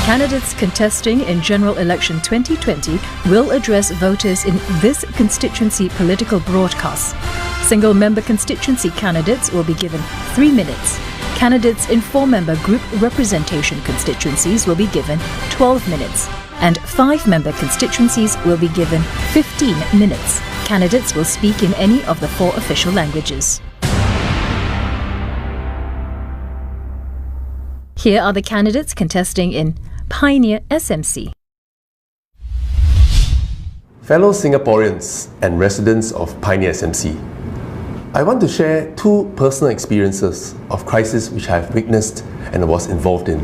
Candidates contesting in General Election 2020 will address voters in this constituency political broadcast. Single-member constituency candidates will be given 3 minutes. Candidates in 4-member group representation constituencies will be given 12 minutes. And 5-member constituencies will be given 15 minutes. Candidates will speak in any of the 4 official languages. Here are the candidates contesting in Pioneer SMC. Fellow Singaporeans and residents of Pioneer SMC, I want to share 2 personal experiences of crisis which I have witnessed and was involved in.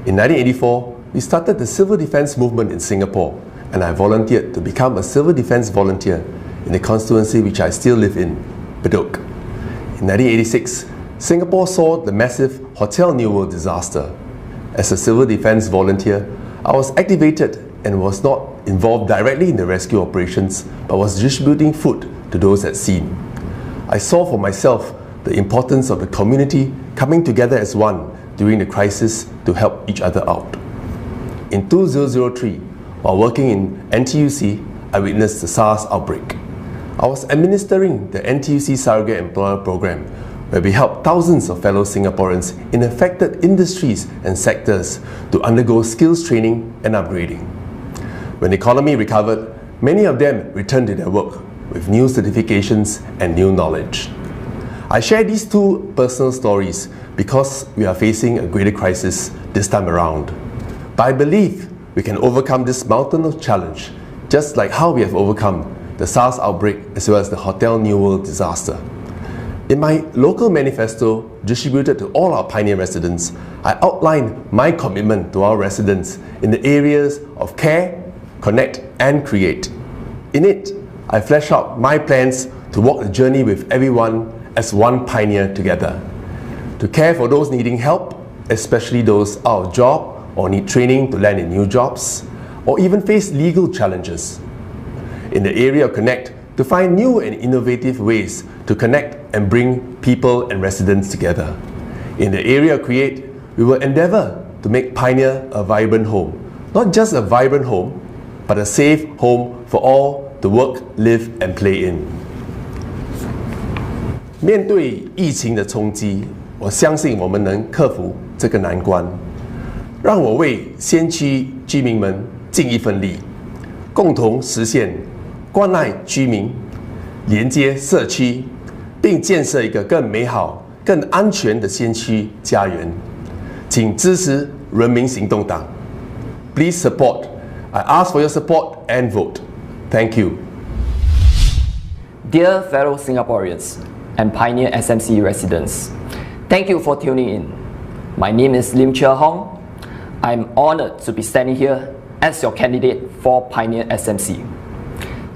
In 1984, we started the civil defence movement in Singapore, and I volunteered to become a civil defence volunteer in the constituency which I still live in, Bedok. In 1986, Singapore saw the massive Hotel New World disaster. As a civil defence volunteer, I was activated and was not involved directly in the rescue operations, but was distributing food to those at sea. I saw for myself the importance of the community coming together as one during the crisis to help each other out. In 2003, while working in NTUC, I witnessed the SARS outbreak. I was administering the NTUC Surrogate Employer Program, where we helped thousands of fellow Singaporeans in affected industries and sectors to undergo skills training and upgrading. When the economy recovered, many of them returned to their work with new certifications and new knowledge. I share these 2 personal stories because we are facing a greater crisis this time around. But I believe we can overcome this mountain of challenge, just like how we have overcome the SARS outbreak as well as the Hotel New World disaster. In my local manifesto, distributed to all our Pioneer residents, I outlined my commitment to our residents in the areas of care, connect and create. In it, I flesh out my plans to walk the journey with everyone as one Pioneer together. To care for those needing help, especially those out of job or need training to land in new jobs, or even face legal challenges. In the area of connect, to find new and innovative ways to connect and bring people and residents together. In the area of create, we will endeavour to make Pioneer a vibrant home. Not just a vibrant home, but a safe home for all to work, live and play in. 面对疫情的冲击，我相信我们能克服这个难关。让我为先驱居民们尽一份力，共同实现关爱居民、连接社区，并建设一个更美好、更安全的先驱家园。请支持人民行动党。Please support. I ask for your support and vote. Thank you. Dear fellow Singaporeans and Pioneer SMC residents, thank you for tuning in. My name is Lim Chia Hong. I'm honored to be standing here as your candidate for Pioneer SMC.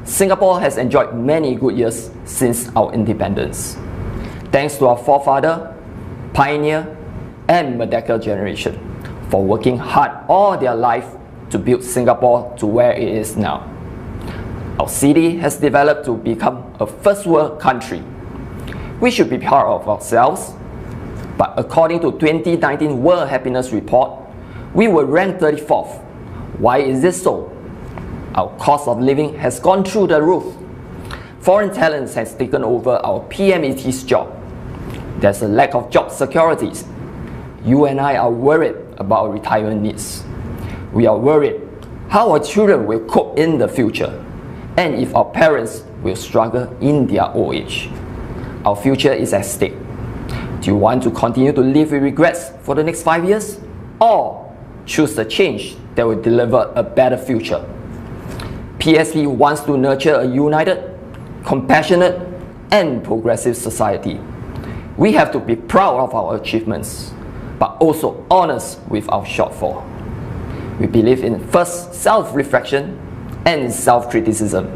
Singapore has enjoyed many good years since our independence. Thanks to our forefather, Pioneer and Merdeka generation for working hard all their life to build Singapore to where it is now. Our city has developed to become a first world country. We should be proud of ourselves, but according to 2019 World Happiness Report, we were ranked 34th. Why is this so? Our cost of living has gone through the roof. Foreign talents has taken over our PMET's job. There's a lack of job securities. You and I are worried about our retirement needs. We are worried how our children will cope in the future, and if our parents will struggle in their old age. Our future is at stake. Do you want to continue to live with regrets for the next 5 years? Or choose the change that will deliver a better future? PSP wants to nurture a united, compassionate, and progressive society. We have to be proud of our achievements, but also honest with our shortfall. We believe in first self-reflection and self-criticism.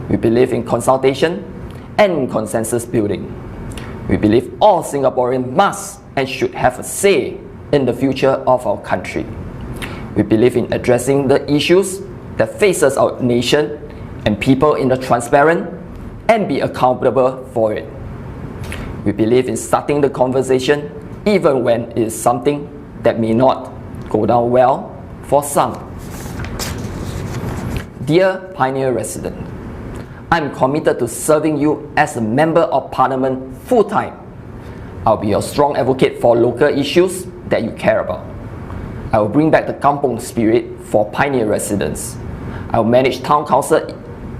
We believe in consultation and consensus building. We believe all Singaporeans must and should have a say in the future of our country. We believe in addressing the issues that faces our nation and people in a transparent and be accountable for it. We believe in starting the conversation even when it is something that may not go down well for some. Dear Pioneer resident, I'm committed to serving you as a Member of Parliament full-time. I'll be your strong advocate for local issues that you care about. I will bring back the kampong spirit for Pioneer residents. I will manage town council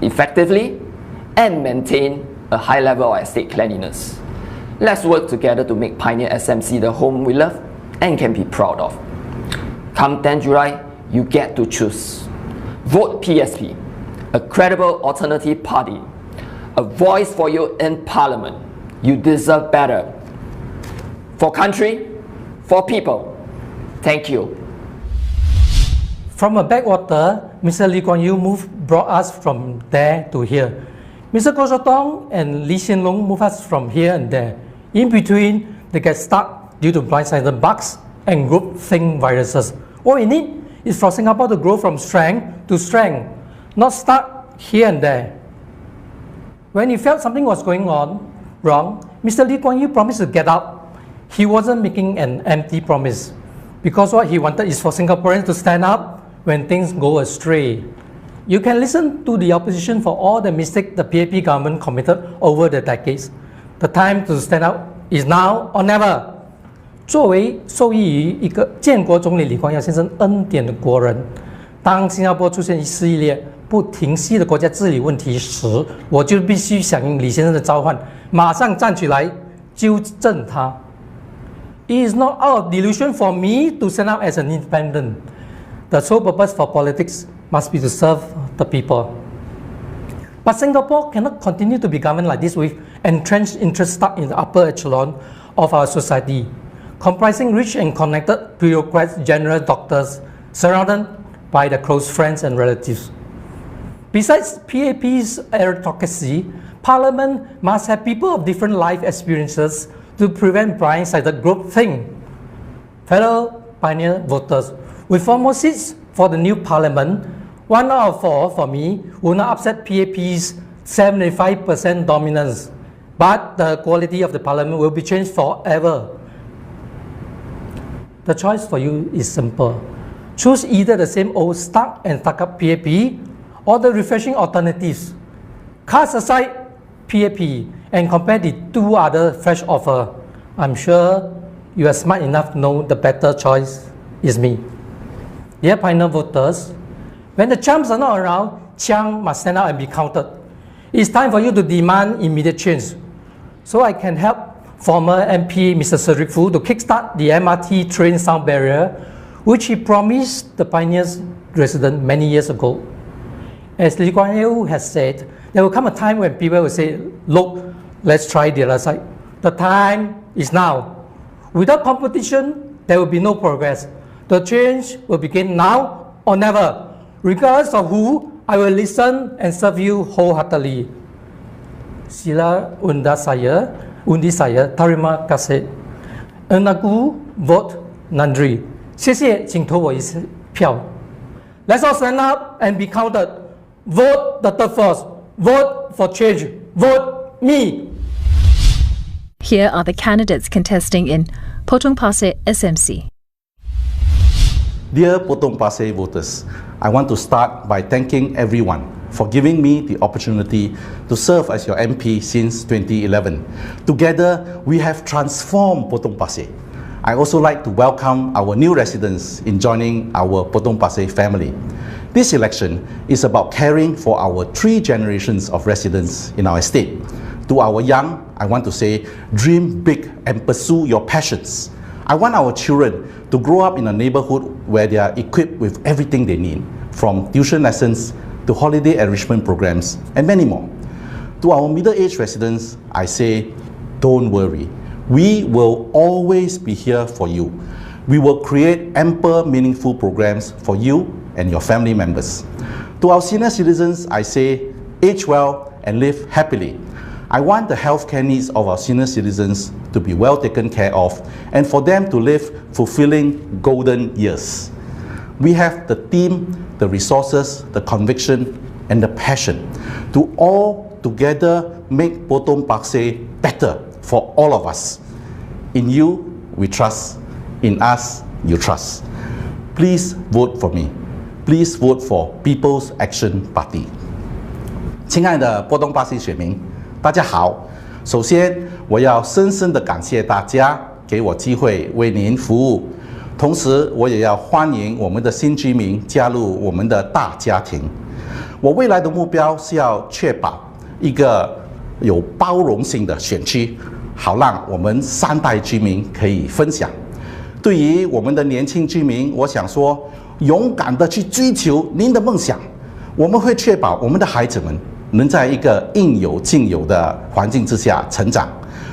effectively and maintain a high level of estate cleanliness. Let's work together to make Pioneer SMC the home we love and can be proud of. Come 10 July, you get to choose. Vote PSP, a credible alternative party, a voice for you in Parliament. You deserve better. For country, for people. Thank you. From a backwater, Mr. Lee Kuan Yew brought us from there to here. Mr. Goh Chok Tong and Lee Hsien Loong move us from here and there. In between, they get stuck due to blindsided bugs and groupthink viruses. What we need is for Singapore to grow from strength to strength, not stuck here and there. When he felt something was going on wrong, Mr. Lee Kuan Yew promised to get up. He wasn't making an empty promise, because what he wanted is for Singaporeans to stand up when things go astray. You can listen to the opposition for all the mistakes the PAP government committed over the decades. The time to stand up is now or never. 作为受益于一个建国总理李光耀先生恩典的国人，当新加坡出现一系列不停息的国家治理问题时，我就必须响应李先生的召唤，马上站起来纠正它。It is not out of delusion for me to stand up as an independent. The sole purpose for politics must be to serve the people. But Singapore cannot continue to be governed like this with entrenched interests stuck in the upper echelon of our society, comprising rich and connected bureaucrats, general doctors, surrounded by their close friends and relatives. Besides PAP's aristocracy, Parliament must have people of different life experiences to prevent blindsided groupthink. Fellow Pioneer voters, with 4 more seats for the new Parliament, 1 out of 4 for me will not upset PAP's 75% dominance, but the quality of the Parliament will be changed forever. The choice for you is simple. Choose either the same old stuck and stuck up PAP or the refreshing alternatives. Cast aside PAP and compare the 2 other fresh offers. I'm sure you are smart enough to know the better choice is me. Dear Pioneer voters, when the chumps are not around, Chiang must stand up and be counted. It's time for you to demand immediate change. So I can help former MP Mr. Cedric Foo to kickstart the MRT train sound barrier, which he promised the Pioneers resident many years ago. As Lee Kuan Yew has said, there will come a time when people will say, look, let's try the other side. The time is now. Without competition, there will be no progress. The change will begin now or never. Regardless of who, I will listen and serve you wholeheartedly. Sila undi saya, terima kasih. Aku vote Nandri. 谢谢，请投我一票。Let's all stand up and be counted. Vote the third force. Vote for change. Vote me. Here are the candidates contesting in Potong Pasir SMC. Dear Potong Pasir voters, I want to start by thanking everyone for giving me the opportunity to serve as your MP since 2011. Together, we have transformed Potong Pasir. I also like to welcome our new residents in joining our Potong Pasir family. This election is about caring for our 3 generations of residents in our estate. To our young, I want to say, dream big and pursue your passions. I want our children to grow up in a neighborhood where they are equipped with everything they need, from tuition lessons to holiday enrichment programs and many more. To our middle-aged residents, I say, don't worry. We will always be here for you. We will create ample, meaningful programs for you and your family members. To our senior citizens, I say, age well and live happily. I want the healthcare needs of our senior citizens to be well taken care of and for them to live fulfilling golden years. We have the team, the resources, the conviction, and the passion to all together make Potong Pasir better for all of us. In you, we trust. In us, you trust. please vote for me. Please vote for People's Action Party. 亲爱的波东巴西选民，大家好。首先，我要深深地感谢大家给我机会为您服务。同时，我也要欢迎我们的新居民加入我们的大家庭。我未来的目标是要确保一个有包容性的选区，好让我们3代居民可以分享。对于我们的年轻居民，我想说，勇敢地去追求您的梦想。我们会确保我们的孩子们能在一个应有尽有的环境之下成长。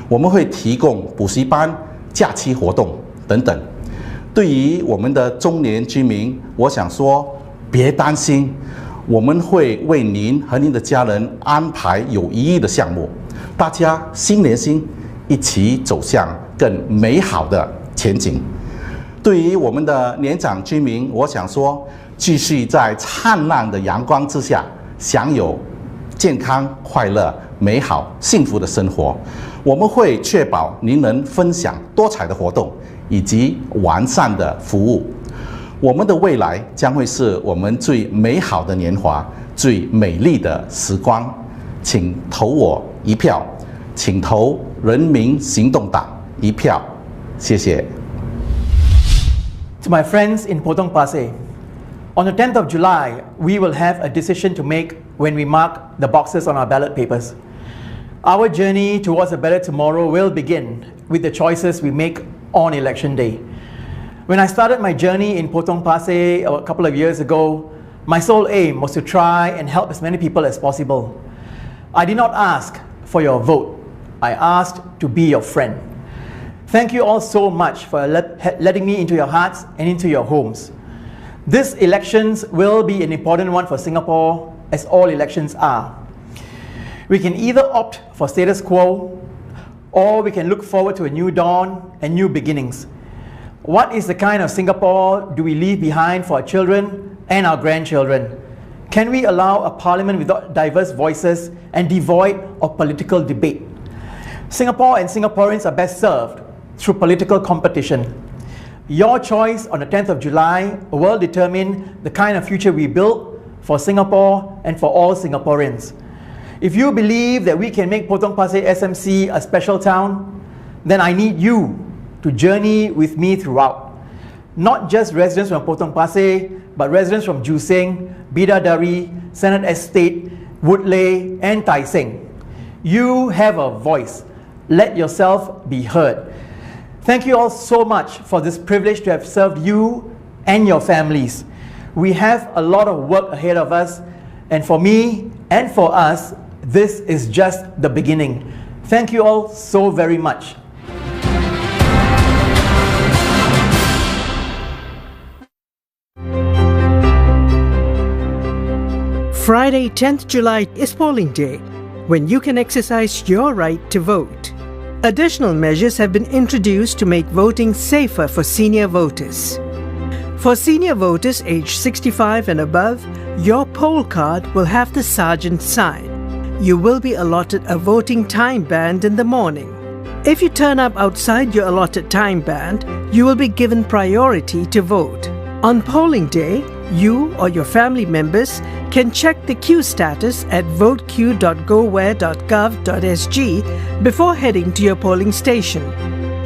我们会提供补习班、假期活动等等。对于我们的中年居民，我想说，别担心，我们会为您和您的家人安排有意义的项目，大家心连心，一起走向更美好的前景。对于我们的年长居民，我想说，继续在灿烂的阳光之下享有健康、快乐、美好、幸福的生活。我们会确保您能分享多彩的活动以及完善的服务。我们的未来将会是我们最美好的年华，最美丽的时光。请投我一票，请投人民行动党一票。谢谢。To my friends in Potong Pasir, on the 10th of July, we will have a decision to make when we mark the boxes on our ballot papers. Our journey towards a better tomorrow will begin with the choices we make on election day. When I started my journey in Potong Pasir a couple of years ago, my sole aim was to try and help as many people as possible. I did not ask for your vote. I asked to be your friend. Thank you all so much for letting me into your hearts and into your homes. This elections will be an important one for Singapore, as all elections are. We can either opt for status quo, or we can look forward to a new dawn and new beginnings. What is the kind of Singapore do we leave behind for our children and our grandchildren? Can we allow a parliament with diverse voices and devoid of political debate? Singapore and Singaporeans are best served through political competition. Your choice on the 10th of July will determine the kind of future we build for Singapore and for all Singaporeans. If you believe that we can make Potong Pasir SMC a special town, then I need you to journey with me throughout. Not just residents from Potong Pasir, but residents from Jusing, Bidadari, Senate Estate, Woodley, and Tai Seng. You have a voice. Let yourself be heard. Thank you all so much for this privilege to have served you and your families. We have a lot of work ahead of us, and for me and for us, this is just the beginning. Thank you all so very much. Friday, 10th July is polling day, when you can exercise your right to vote. Additional measures have been introduced to make voting safer for senior voters. For senior voters aged 65 and above, your poll card will have the sergeant sign. You will be allotted a voting time band in the morning. If you turn up outside your allotted time band, you will be given priority to vote. On polling day, you or your family members can check the queue status at votequeue.goware.gov.sg before heading to your polling station.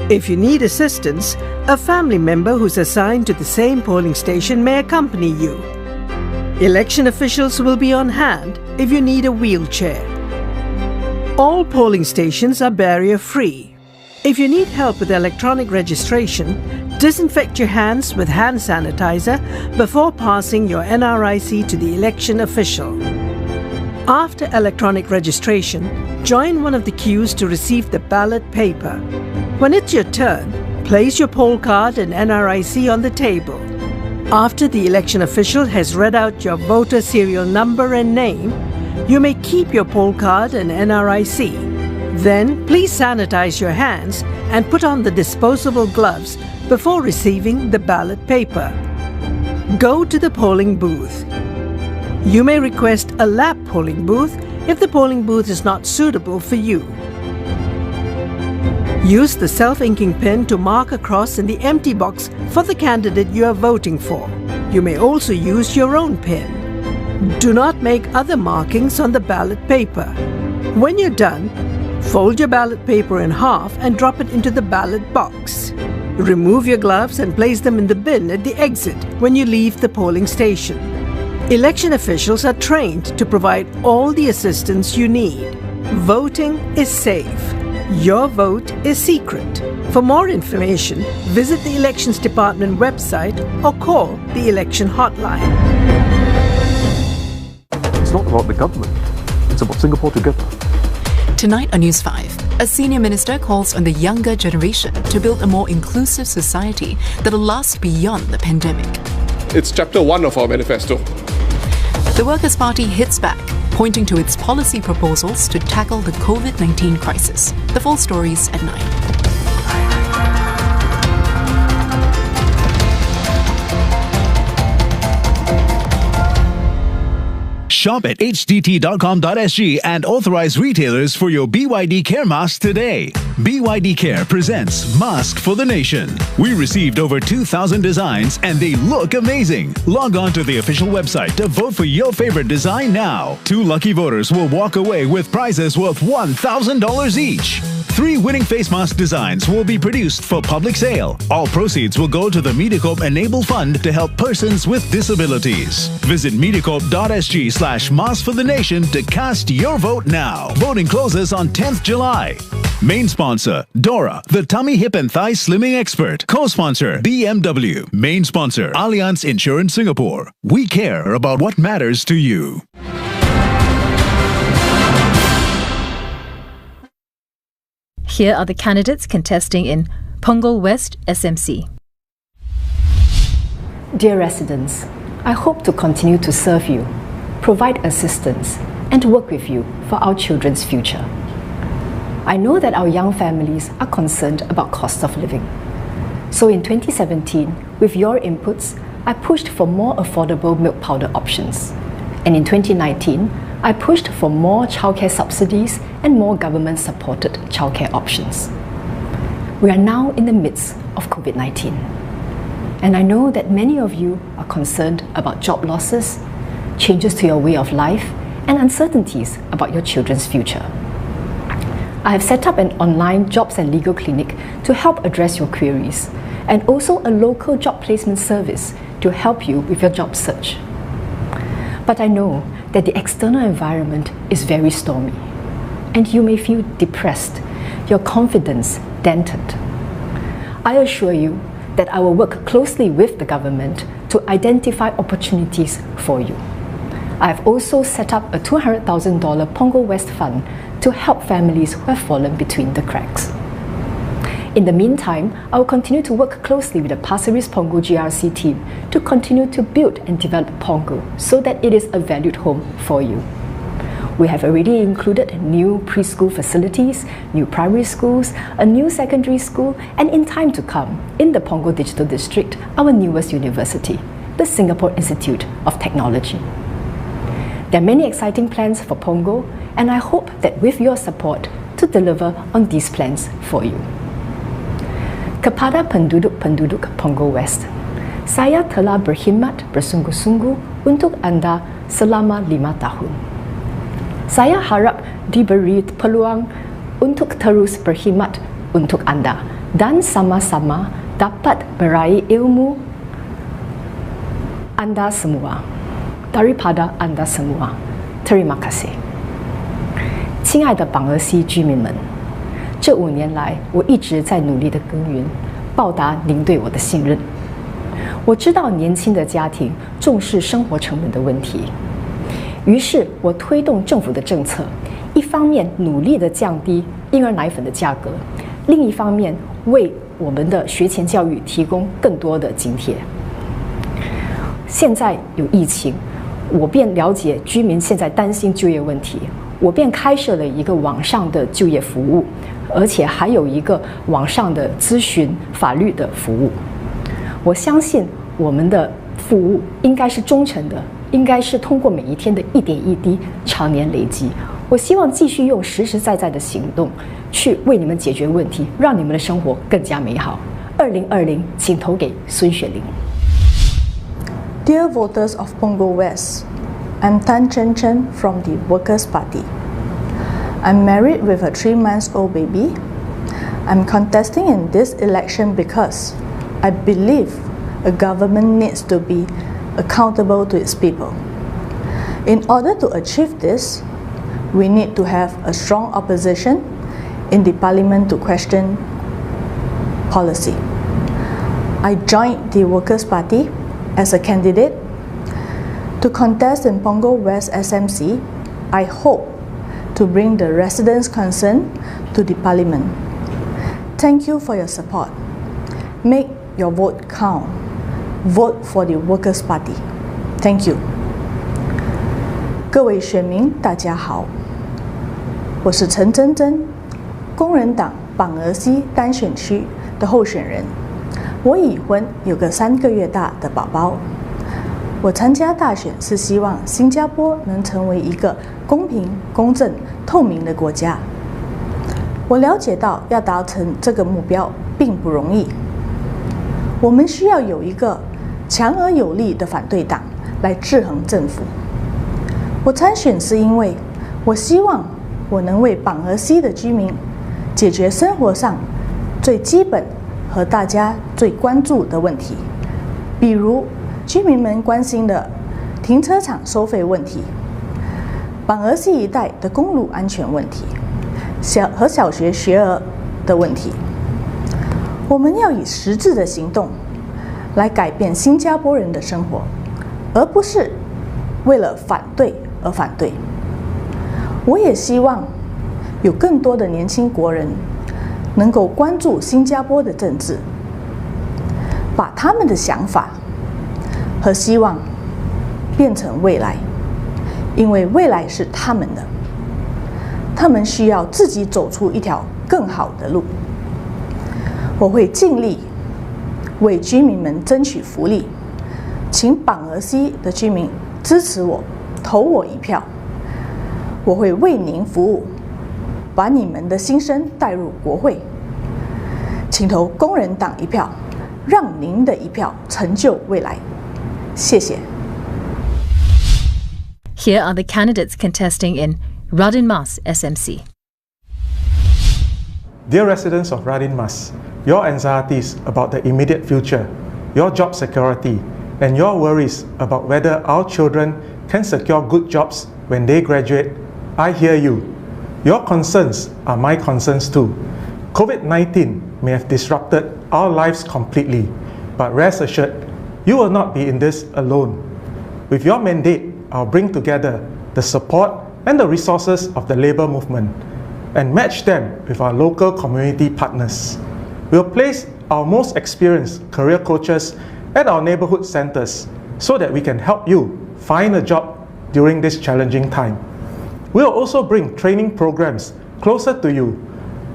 If you need assistance, a family member who's assigned to the same polling station may accompany you. Election officials will be on hand if you need a wheelchair. All polling stations are barrier-free. If you need help with electronic registration, disinfect your hands with hand sanitizer before passing your NRIC to the election official. After electronic registration, join one of the queues to receive the ballot paper. When it's your turn, place your poll card and NRIC on the table. After the election official has read out your voter serial number and name, you may keep your poll card and NRIC. Then, please sanitize your hands and put on the disposable gloves before receiving the ballot paper. Go to the polling booth. You may request a lap polling booth if the polling booth is not suitable for you. Use the self-inking pen to mark a cross in the empty box for the candidate you are voting for. You may also use your own pen. Do not make other markings on the ballot paper. When you're done, fold your ballot paper in half and drop it into the ballot box. Remove your gloves and place them in the bin at the exit when you leave the polling station. Election officials are trained to provide all the assistance you need. Voting is safe. Your vote is secret. For more information, visit the Elections Department website or call the election hotline. It's not about the government, it's about Singapore together. Tonight on News 5, a senior minister calls on the younger generation to build a more inclusive society that will last beyond the pandemic. It's chapter 1 of our manifesto. The Workers' Party hits back, pointing to its policy proposals to tackle the COVID-19 crisis. The full stories at 9. Shop at hdt.com.sg and authorize retailers for your BYD Care mask today. BYD Care presents Mask for the Nation. We received over 2,000 designs and they look amazing. Log on to the official website to vote for your favorite design now. 2 lucky voters will walk away with prizes worth $1,000 each. 3 winning face mask designs will be produced for public sale. All proceeds will go to the MediaCorp Enable Fund to help persons with disabilities. Visit mediacorp.sg/Mask for the Nation to cast your vote now. Voting closes on 10th July. Main sponsor, Dora, the tummy, hip and thigh slimming expert. Co-sponsor, BMW. Main sponsor, Allianz Insurance Singapore. We care about what matters to you. Here are the candidates contesting in Punggol West SMC. Dear residents, I hope to continue to serve you, provide assistance, and work with you for our children's future. I know that our young families are concerned about cost of living. So in 2017, with your inputs, I pushed for more affordable milk powder options. And in 2019, I pushed for more childcare subsidies and more government-supported childcare options. We are now in the midst of COVID-19. And I know that many of you are concerned about job losses, changes to your way of life, and uncertainties about your children's future. I have set up an online jobs and legal clinic to help address your queries, and also a local job placement service to help you with your job search. But I know that the external environment is very stormy, and you may feel depressed, your confidence dented. I assure you that I will work closely with the government to identify opportunities for you. I have also set up a $200,000 Punggol West Fund to help families who have fallen between the cracks. In the meantime, I will continue to work closely with the Pasir Ris Punggol GRC team to continue to build and develop Punggol so that it is a valued home for you. We have already included new preschool facilities, new primary schools, a new secondary school, and in time to come, in the Punggol Digital District, our newest university, the Singapore Institute of Technology. There are many exciting plans for Punggol, and I hope that with your support to deliver on these plans for you. Kepada penduduk-penduduk Punggol West, saya telah berkhidmat bersungguh-sungguh untuk anda selama 5 tahun. Saya harap diberi peluang untuk terus berkhidmat untuk anda dan sama-sama dapat meraih ilmu anda semua, daripada anda semua. Terima kasih. 亲爱的榜儿溪居民们，这5年来，我一直在努力的耕耘，报答您对我的信任。我知道年轻的家庭重视生活成本的问题，于是我推动政府的政策，一方面努力的降低婴儿奶粉的价格，另一方面为我们的学前教育提供更多的津贴。现在有疫情，我便了解居民现在担心就业问题，我便开设了一个网上的就业服务，而且还有一个网上的咨询法律的服务。我相信我们的服务应该是忠诚的，应该是通过每一天的一点一滴常年累积，我希望继续用实实在在的行动去为你们解决问题，让你们的生活更加美好。2020，请投给孙雪玲。Dear voters of Punggol West, I'm Tan Chen Chen from the Workers' Party. I'm married with a 3-month-old baby. I'm contesting in this election because I believe a government needs to be accountable to its people. In order to achieve this, we need to have a strong opposition in the parliament to question policy. I joined the Workers' Party as a candidate to contest in Punggol West SMC. I hope to bring the residents' concern to the parliament. Thank you for your support. Make your vote count. Vote for the Workers' Party. Thank you. 各位选民，大家好，我是陈真真，工人党榜儿西单选区的候选人。我已婚，有个3个月大的宝宝。我参加大选是希望新加坡能成为一个公平、公正、透明的国家。我了解到要达成这个目标并不容易，我们需要有一个强而有力的反对党来制衡政府。我参选是因为我希望我能为榜儿西的居民解决生活上最基本和大家最关注的问题，比如居民们关心的停车场收费问题、榜儿西一带的公路安全问题、小学学额的问题。我们要以实质的行动来改变新加坡人的生活，而不是为了反对而反对。我也希望有更多的年轻国人能够关注新加坡的政治，把他们的想法和希望变成未来，因为未来是他们的，他们需要自己走出一条更好的路。我会尽力为居民们争取福利，请榜儿西的居民支持我，投我一票。我会为您服务，把你们的心声带入国会，请投工人党一票，让您的一票成就未来。谢谢。Here are the candidates contesting in Radin Mas SMC. Dear residents of Radin Mas, your anxieties about the immediate future, your job security, and your worries about whether our children can secure good jobs when they graduate, I hear you. Your concerns are my concerns too. COVID-19 may have disrupted our lives completely, but rest assured, you will not be in this alone. With your mandate, I'll bring together the support and the resources of the labour movement and match them with our local community partners. We'll place our most experienced career coaches at our neighbourhood centres so that we can help you find a job during this challenging time. We'll also bring training programs closer to you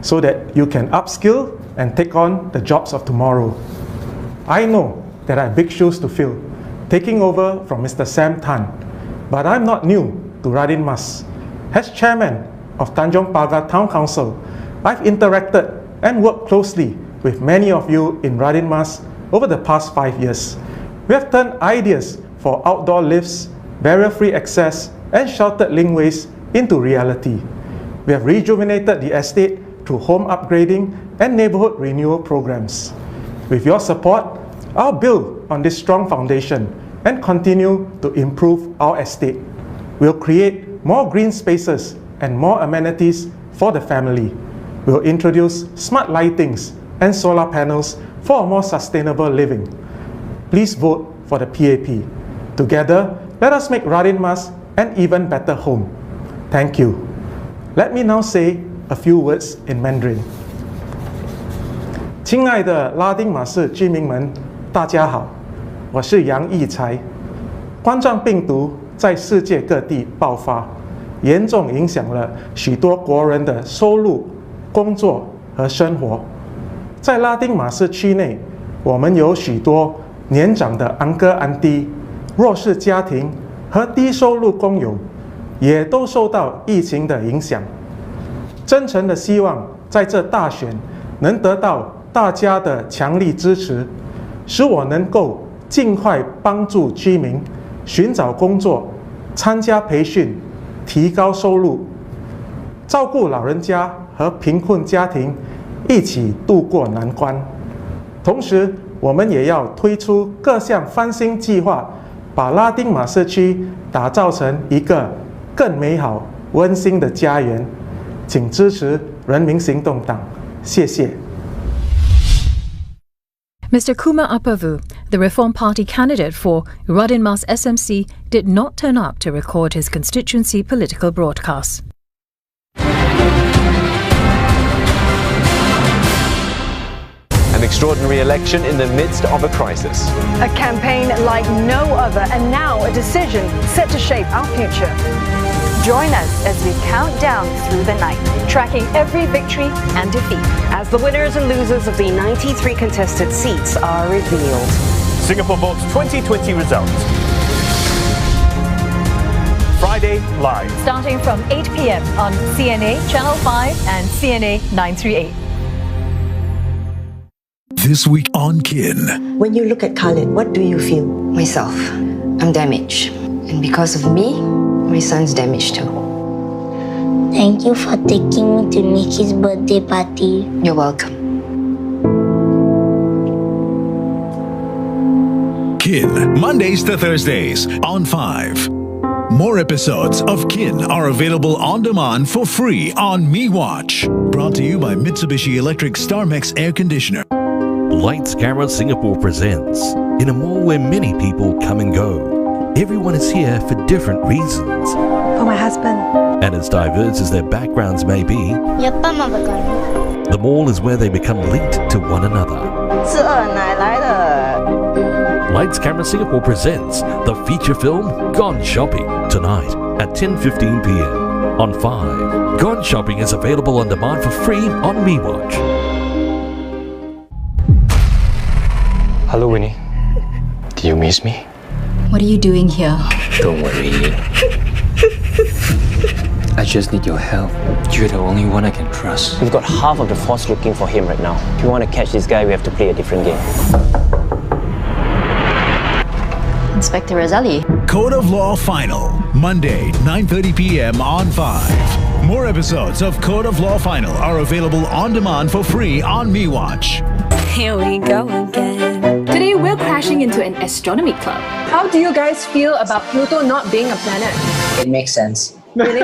so that you can upskill and take on the jobs of tomorrow. I know that I have big shoes to fill, taking over from Mr. Sam Tan, but I'm not new to Radin Mas. As chairman of Tanjong Pagar Town Council, I've interacted and worked closely with many of you in Radin Mas over the past 5 years. We have turned ideas for outdoor lifts, barrier-free access, and sheltered linkways into reality. We have rejuvenated the estate through home upgrading and neighbourhood renewal programs. With your support, I'll build on this strong foundation and continue to improve our estate. We'll create more green spaces and more amenities for the family. We'll introduce smart lightings and solar panels for a more sustainable living. Please vote for the PAP. Together, let us make Radin Mas an even better home. Thank you. Let me now say a few words in Mandarin. 亲爱的拉丁马市居民们，大家好，我是杨义才。冠状病毒在世界各地爆发，严重影响了许多国人的收入、工作和生活。在拉丁马市区内，我们有许多年长的安哥安弟、弱势家庭和低收入工友，也都受到疫情的影响。真诚的希望在这大选能得到大家的强力支持，使我能够尽快帮助居民寻找工作、参加培训、提高收入、照顾老人家和贫困家庭，一起度过难关。同时，我们也要推出各项翻新计划，把拉丁马社区打造成一个更美好、温馨的家园。请支持人民行动党，谢谢。Mr. Kumar Apavu, the Reform Party candidate for Radin Mas SMC, did not turn up to record his constituency political broadcast. An extraordinary election in the midst of a crisis. A campaign like no other, and now a decision set to shape our future. Join us as we count down through the night, tracking every victory and defeat, as the winners and losers of the 93 contested seats are revealed. Singapore Votes 2020 results. Friday live. Starting from 8 p.m. on CNA Channel 5 and CNA 938. This week on Kin. When you look at Khalid, what do you feel? Myself. I'm damaged. And because of me, my son's damaged too. Thank you for taking me to Nikki's birthday party. You're welcome. Kin, Mondays to Thursdays on 5. More episodes of Kin are available on demand for free on MeWatch. Brought to you by Mitsubishi Electric StarMax Air Conditioner. Lights Camera Singapore presents, in a mall where many people come and go. Everyone is here for different reasons. For my husband. And as diverse as their backgrounds may be, the mall is where they become linked to one another. Lights Camera Singapore presents the feature film Gone Shopping tonight at 10:15 p.m. on 5. Gone Shopping is available on demand for free on MeWatch. Hello, Winnie. Do you miss me? What are you doing here? Don't worry. I just need your help. You're the only one I can trust. We've got half of the force looking for him right now. If we want to catch this guy, we have to play a different game. Inspector Razali. Code of Law Final, Monday, 9:30 p.m. on 5. More episodes of Code of Law Final are available on demand for free on MeWatch. Here we go again. Today we're crashing into an astronomy club. How do you guys feel about Pluto not being a planet? It makes sense. Really?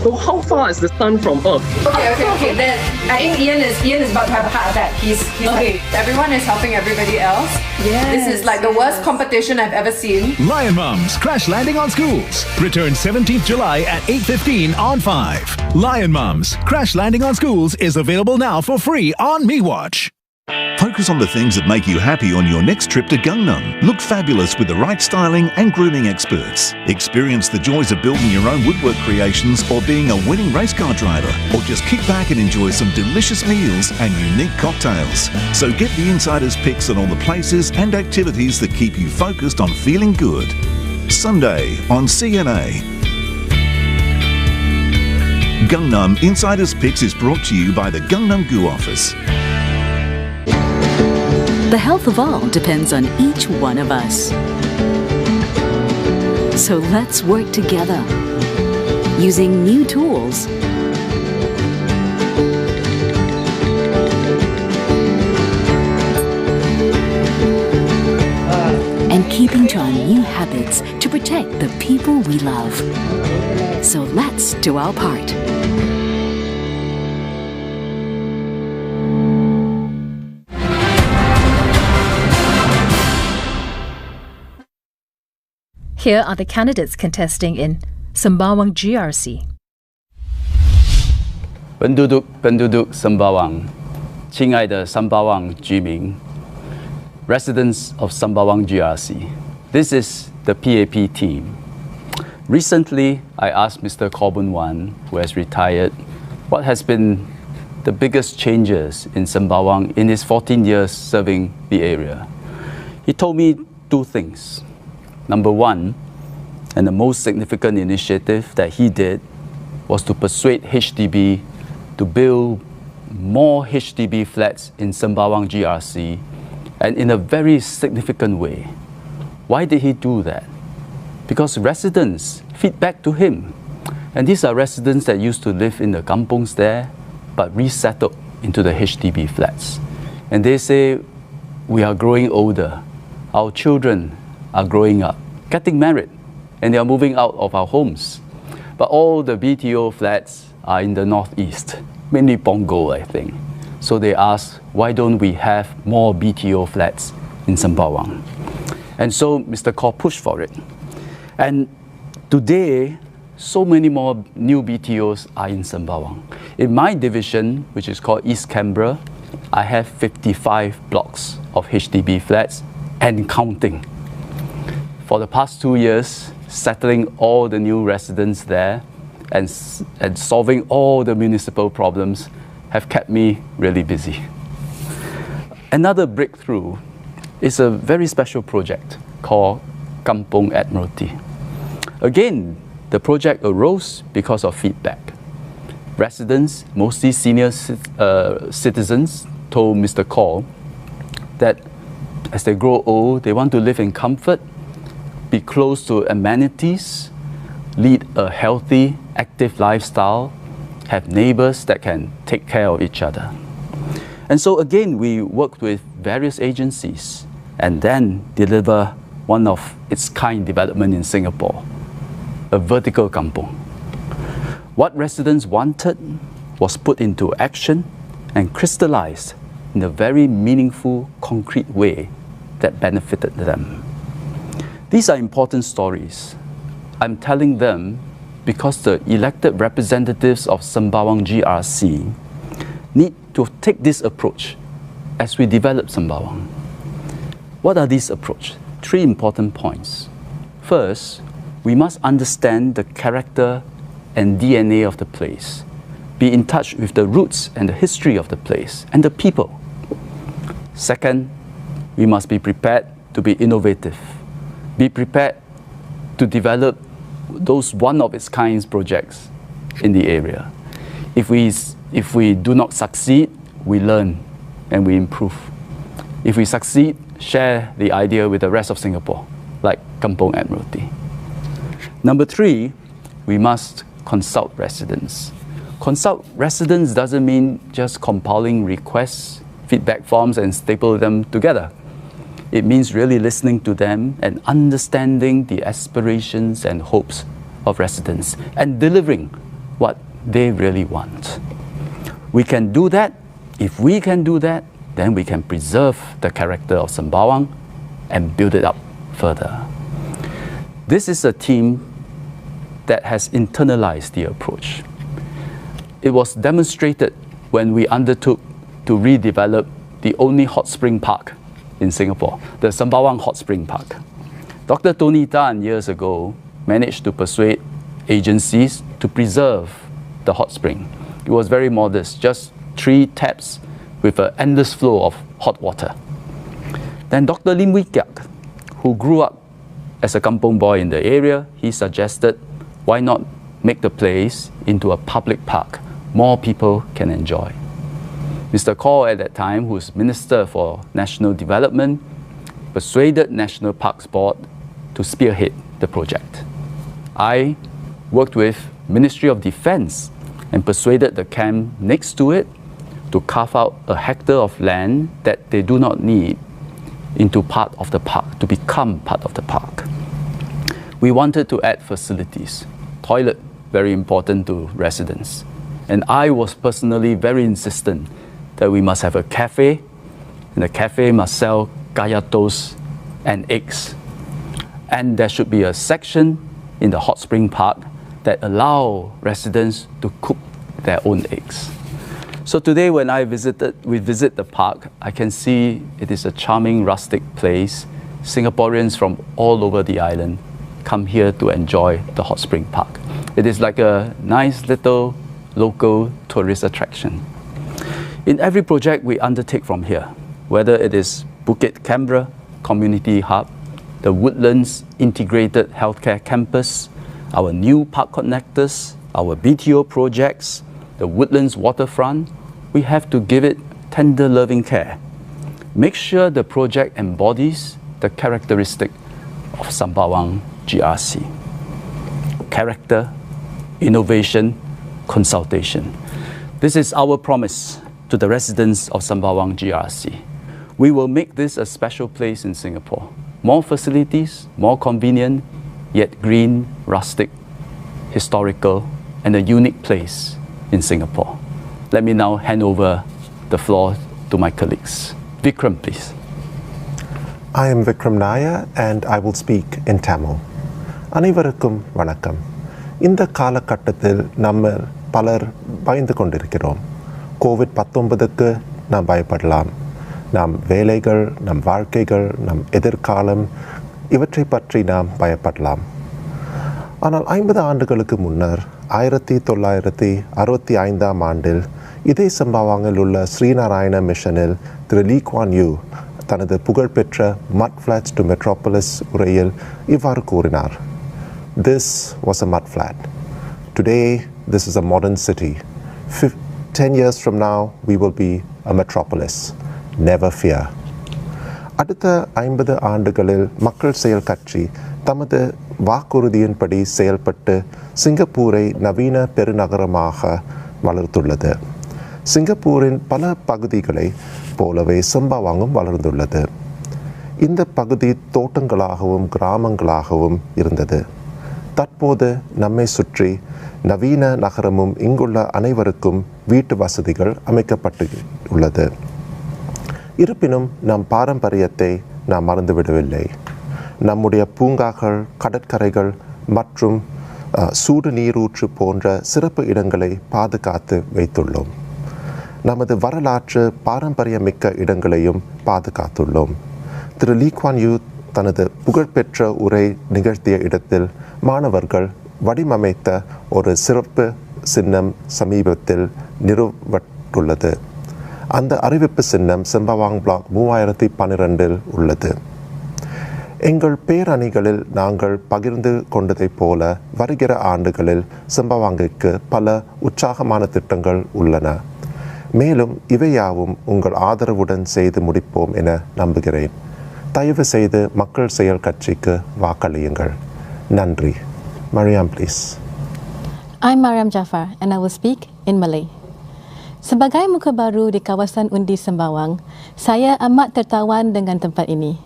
So how far is the sun from Earth? Okay. Then I think Ian is about to have a heart attack. He's okay. Everyone is helping everybody else. Yes. This is like the worst competition I've ever seen. Lion Mums Crash Landing on Schools. Return 17th July at 8:15 on 5. Lion Mums Crash Landing on Schools is available now for free on MeWatch. Focus on the things that make you happy on your next trip to Gangnam. Look fabulous with the right styling and grooming experts. Experience the joys of building your own woodwork creations or being a winning race car driver. Or just kick back and enjoy some delicious meals and unique cocktails. So get the insider's picks on all the places and activities that keep you focused on feeling good. Sunday on CNA. Gangnam Insider's Picks is brought to you by the Gangnam Gu office. The health of all depends on each one of us. So let's work together, using new tools and keeping to our new habits to protect the people we love. So let's do our part. Here are the candidates contesting in Sembawang GRC. Penduduk Sembawang, 亲爱的 Sembawang 居民, residents of Sembawang GRC. This is the PAP team. Recently, I asked Mr. Corbin Wan, who has retired, what has been the biggest changes in Sembawang in his 14 years serving the area. He told me two things. Number one, And the most significant initiative that he did was to persuade HDB to build more HDB flats in Sembawang GRC, and in a very significant way. Why did he do that? Because residents feedback to him. And these are residents that used to live in the kampungs there, but resettled into the HDB flats. And they say, we are growing older. Our children are growing up, getting married, and they are moving out of our homes. But all the BTO flats are in the northeast, mainly Punggol, I think. So they asked, why don't we have more BTO flats in Sembawang? And so Mr. Kaur pushed for it. And today, so many more new BTOs are in Sembawang. In my division, which is called East Canberra, I have 55 blocks of HDB flats and counting. For the past 2 years, settling all the new residents there and solving all the municipal problems have kept me really busy. Another breakthrough is a very special project called Kampung Admiralty. Again, the project arose because of feedback. Residents, mostly senior citizens, told Mr. Kaur that as they grow old, they want to live in comfort, be close to amenities, lead a healthy, active lifestyle, have neighbors that can take care of each other. And so again, we worked with various agencies and then deliver one of its kind development in Singapore, a vertical kampung. What residents wanted was put into action and crystallized in a very meaningful, concrete way that benefited them. These are important stories. I'm telling them because the elected representatives of Sembawang GRC need to take this approach as we develop Sembawang. What are these approaches? 3 important points. First, we must understand the character and DNA of the place, be in touch with the roots and the history of the place and the people. Second, we must be prepared to be innovative, be prepared to develop those one-of-its-kind projects in the area. If we do not succeed, we learn and we improve. If we succeed, share the idea with the rest of Singapore, like Kampung Admiralty. Number 3, we must consult residents. Consult residents doesn't mean just compiling requests, feedback forms and staple them together. It means really listening to them and understanding the aspirations and hopes of residents and delivering what they really want. We can do that. If we can do that, then we can preserve the character of Sembawang and build it up further. This is a team that has internalized the approach. It was demonstrated when we undertook to redevelop the only hot spring park in Singapore, the Sembawang Hot Spring Park. Dr. Tony Tan years ago managed to persuade agencies to preserve the hot spring. It was very modest, just 3 taps with an endless flow of hot water. Then Dr. Lim Wee Kiak, who grew up as a kampung boy in the area, he suggested, why not make the place into a public park more people can enjoy. Mr. Kaur at that time, who's Minister for National Development, persuaded National Parks Board to spearhead the project. I worked with Ministry of Defence and persuaded the camp next to it to carve out a hectare of land that they do not need into part of the park, to become part of the park. We wanted to add facilities. Toilet, very important to residents. And I was personally very insistent that we must have a cafe, and the cafe must sell kaya toast and eggs. And there should be a section in the hot spring park that allow residents to cook their own eggs. So today when we visit the park, I can see it is a charming rustic place. Singaporeans from all over the island come here to enjoy the hot spring park. It is like a nice little local tourist attraction. In every project we undertake from here, whether it is Bukit Canberra Community Hub, the Woodlands Integrated Healthcare Campus, our new park connectors, our BTO projects, the Woodlands Waterfront, we have to give it tender loving care. Make sure the project embodies the characteristic of Sembawang GRC. Character, innovation, consultation. This is our promise to the residents of Sembawang GRC. We will make this a special place in Singapore. More facilities, more convenient, yet green, rustic, historical, and a unique place in Singapore. Let me now hand over the floor to my colleagues. Vikram, please. I am Vikram Naya and I will speak in Tamil. அனைவருக்கும் வணக்கம். இந்த காலகட்டத்தில் நம்ம பலர் பயந்து கொண்டிருக்கிறோம். கோவிட்-19க்கு நாம் பயப்படலாம். நம் வேலைகள், நம் வாழ்க்கைகள், நம் எதிர்காலம் இவற்றை பற்றி நாம் பயப்படலாம். ஆனால் 50 ஆண்டுகளுக்கு முன்னர் 1965ஆம் ஆண்டில் இதே சம்பவாங்கில் உள்ள ஸ்ரீநாராயண மிஷனில் திரு லீ குவான் யூ தனது புகழ்பெற்ற mud flats to metropolis உரையில் இவ்வாறு கூறினார். This was a mud flat. Today, this is a modern city. 10 years from now, we will be a metropolis. Never fear. அடுத்த 50 ஆண்டுகளில் மக்கள் செயல் கட்சி தமது வாக்குறுதியின்படி செயல்பட்டு சிங்கப்பூரை நவீன பெருநகரமாக வளர்த்துள்ளது. சிங்கப்பூரின் பல பகுதிகளை போலவே சம்பவாங்கும் வளர்ந்துள்ளது. இந்த பகுதி தோட்டங்களாகவும் கிராமங்களாகவும் இருந்தது. தற்போது நம்மை சுற்றி நவீன நகரமும் இங்குள்ள அனைவருக்கும் வீட்டு வசதிகள் அமைக்கப்பட்டுள்ளது. இருப்பினும் நம் பாரம்பரியத்தை நாம் மறந்துவிடவில்லை. நம்முடைய பூங்காக்கள், கடற்கரைகள் மற்றும் சூடு நீரூற்று போன்ற சிறப்பு இடங்களை பாதுகாத்து வைத்துள்ளோம். நமது வரலாற்று பாரம்பரியமிக்க இடங்களையும் பாதுகாத்துள்ளோம். திரு லீ குவான் யூ தனது புகழ்பெற்ற உரை நிகழ்த்திய இடத்தில் மாணவர்கள் வடிவமைத்த ஒரு சிறப்பு சின்னம் சமீபத்தில் நிறுவப்பட்டுள்ளது. அந்த அறிவிப்பு சின்னம் செம்பவாங் பிளாக் 3012 உள்ளது. எங்கள் பேரணிகளில் நாங்கள் பகிர்ந்து கொண்டதைப் போல வருகிற ஆண்டுகளில் செம்பவாங்கிற்கு பல உற்சாகமான திட்டங்கள் உள்ளன. மேலும் இவையாவும் உங்கள் ஆதரவுடன் செய்து முடிப்போம் என நம்புகிறேன். தயவு செய்து மக்கள் செயல் கட்சிக்கு வாக்களியுங்கள். நன்றி. Mariam, please. I'm Mariam Jaafar and I will speak in Malay. Sebagai muka baru di kawasan undi Sembawang, saya amat tertawan dengan tempat ini.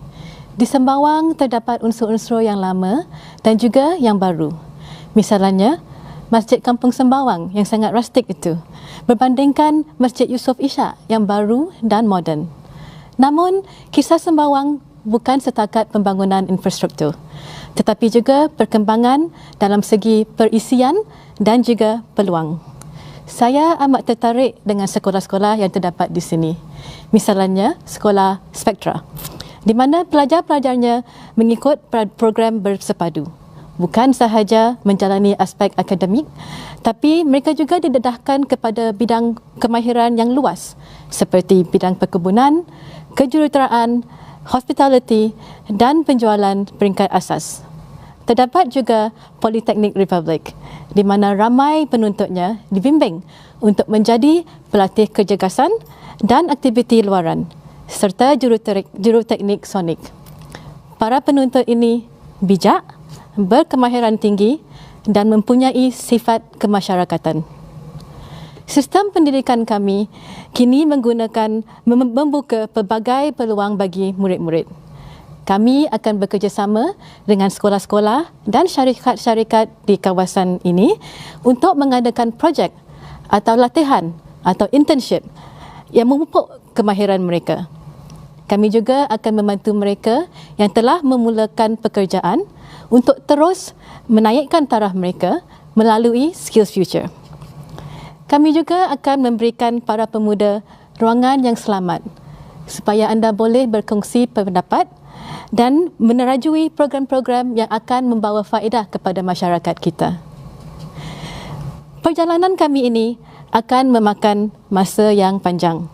Di Sembawang terdapat unsur-unsur yang lama dan juga yang baru. Misalnya, Masjid Kampung Sembawang yang sangat rustik itu berbandingkan Masjid Yusof Ishak yang baru dan moden. Namun, kisah Sembawang bukan setakat pembangunan infrastruktur, tetapi juga perkembangan dalam segi perisian dan juga peluang. Saya amat tertarik dengan sekolah-sekolah yang terdapat di sini. Misalnya, Sekolah Spektra, di mana pelajar-pelajarnya mengikut program bersepadu. Bukan sahaja menjalani aspek akademik, tapi mereka juga didedahkan kepada bidang kemahiran yang luas seperti bidang perkebunan, kejuruteraan, hospitality dan penjualan peringkat asas. Terdapat juga Politeknik Republik, di mana ramai penuntutnya dibimbing untuk menjadi pelatih kecergasan dan aktiviti luaran, serta juruteknik sonik. Para penuntut ini bijak, berkemahiran tinggi dan mempunyai sifat kemasyarakatan. Sistem pendidikan kami kini membuka pelbagai peluang bagi murid-murid. Kami akan bekerjasama dengan sekolah-sekolah dan syarikat-syarikat di kawasan ini untuk mengadakan projek atau latihan atau internship yang memupuk kemahiran mereka. Kami juga akan membantu mereka yang telah memulakan pekerjaan untuk terus menaikkan taraf mereka melalui Skills Future. Kami juga akan memberikan para pemuda ruangan yang selamat supaya anda boleh berkongsi pendapat dan menerajui program-program yang akan membawa faedah kepada masyarakat kita. Perjalanan kami ini akan memakan masa yang panjang.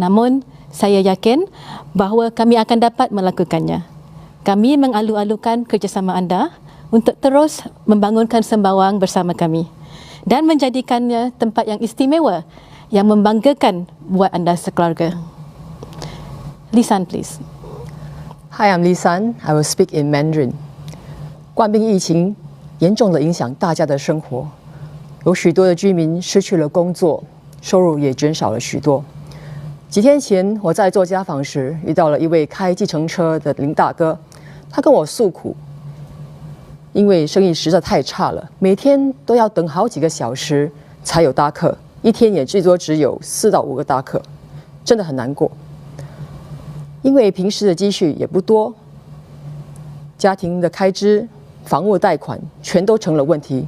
Namun, saya yakin bahawa kami akan dapat melakukannya. Kami mengalu-alukan kerjasama anda untuk terus membangunkan Sembawang bersama kami dan menjadikannya tempat yang istimewa yang membanggakan buat anda sekeluarga. Lisan, please. Hi, I'm Lisan. I will speak in Mandarin. 冠病疫情严重地影响大家的生活，有许多的居民失去了工作，收入也减少了许多。几天前，我在做家访时遇到了一位开计程车的林大哥，他跟我诉苦，因为生意实在太差了，每天都要等好几个小时才有搭客，一天也最多只有4到5个搭客，真的很难过。因为平时的积蓄也不多，家庭的开支、房屋贷款全都成了问题，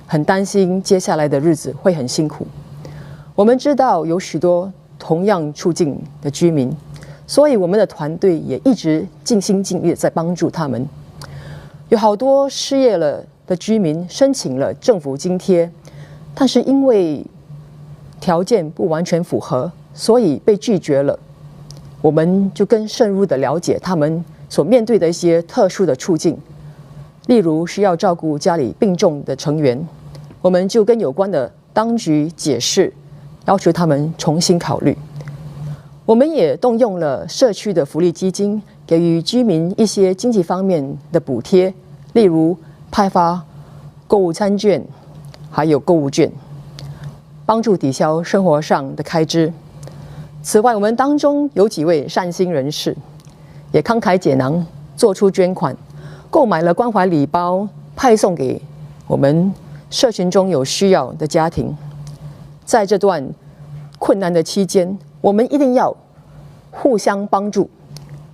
很担心接下来的日子会很辛苦。我们知道有许多同样处境的居民，所以我们的团队也一直尽心尽力在帮助他们。有好多失业了的居民申请了政府津贴，但是因为条件不完全符合，所以被拒绝了。我们就更深入的了解他们所面对的一些特殊的处境，例如需要照顾家里病重的成员，我们就跟有关的当局解释，要求他们重新考虑。我们也动用了社区的福利基金，给予居民一些经济方面的补贴，例如派发购物餐券，还有购物券，帮助抵消生活上的开支。此外，我们当中有几位善心人士，也慷慨解囊，做出捐款，购买了关怀礼包，派送给我们社群中有需要的家庭。在这段困难的期间，我们一定要互相帮助，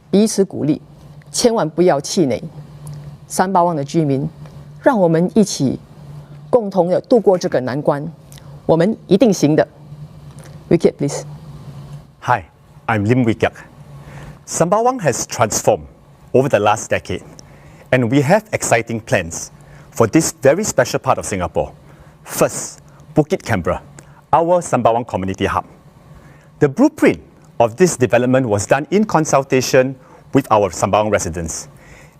彼此鼓励，千万不要气馁。Sembawang的居民，让我们一起共同的度过这个难关，我们一定行的。Wicket, please. Hi, I'm Lim Wikiak. Sembawang has transformed over the last decade, and we have exciting plans for this very special part of Singapore. First, Bukit Canberra, our Sembawang community hub. The blueprint of this development was done in consultation with our Sembawang residents.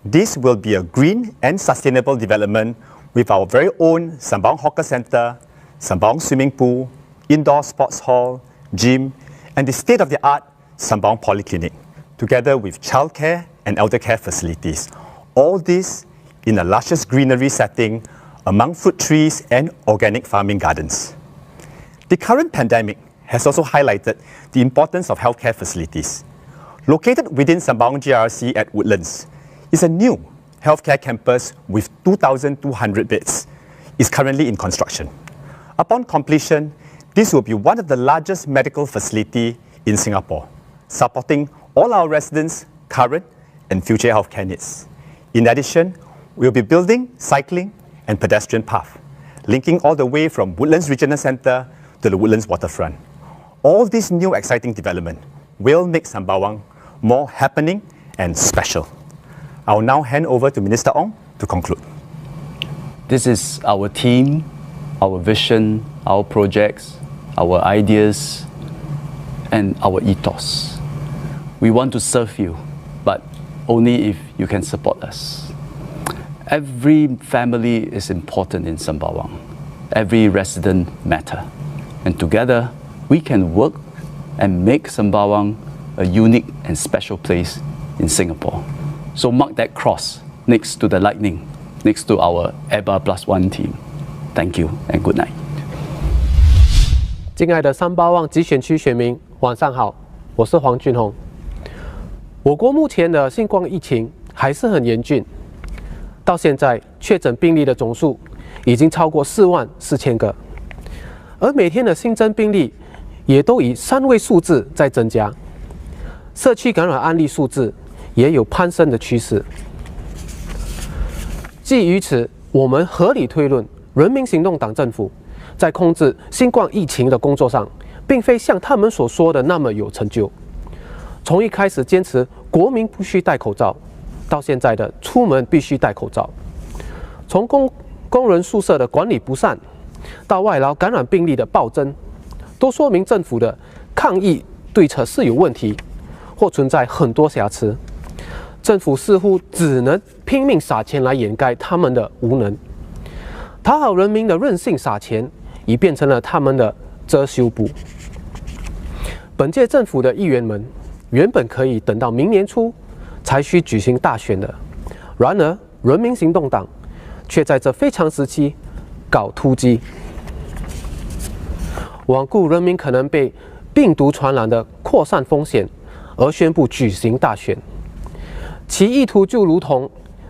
This will be a green and sustainable development with our very own Sembawang Hawker Centre, Sembawang Swimming Pool, Indoor Sports Hall, gym, and the state-of-the-art Sembawang Polyclinic, together with childcare and elder care facilities. All this in a luscious greenery setting among fruit trees and organic farming gardens. The current pandemic has also highlighted the importance of healthcare facilities. Located within Sembawang GRC at Woodlands is a new healthcare campus with 2,200 beds. It's currently in construction. Upon completion, this will be one of the largest medical facilities in Singapore, supporting all our residents' current and future healthcare needs. In addition, we'll be building cycling and pedestrian path, linking all the way from Woodlands Regional Centre to the Woodlands waterfront. All this new exciting development will make Sembawang more happening and special. I will now hand over to Minister Ong to conclude. This is our team, our vision, our projects, our ideas, and our ethos. We want to serve you, but only if you can support us. Every family is important in Sembawang. Every resident matters. And together, we can work and make Sembawang a unique and special place in Singapore. So mark that cross next to the lightning, next to our EBA +1 team. Thank you and good night. 敬爱的Sembawang集选区选民，晚上好，我是黄俊宏。我国目前的新冠疫情还是很严峻，到现在确诊病例的总数已经超过44000个，而每天的新增病例也都以3位数字在增加，社区感染案例数字也有攀升的趋势。基于此，我们合理推论，人民行动党政府在控制新冠疫情的工作上，并非像他们所说的那么有成就。从一开始坚持国民不需戴口罩，到现在的出门必须戴口罩；从工人宿舍的管理不善，到外劳感染病例的暴增，都说明政府的抗疫对策是有问题，或存在很多瑕疵。政府似乎只能拼命撒钱来掩盖他们的无能，讨好人民的任性撒钱已变成了他们的遮羞布。本届政府的议员们原本可以等到明年初才需举行大选的，然而人民行动党却在这非常时期搞突击，罔顾人民可能被病毒传染的扩散风险而宣布举行大选，其意图就如同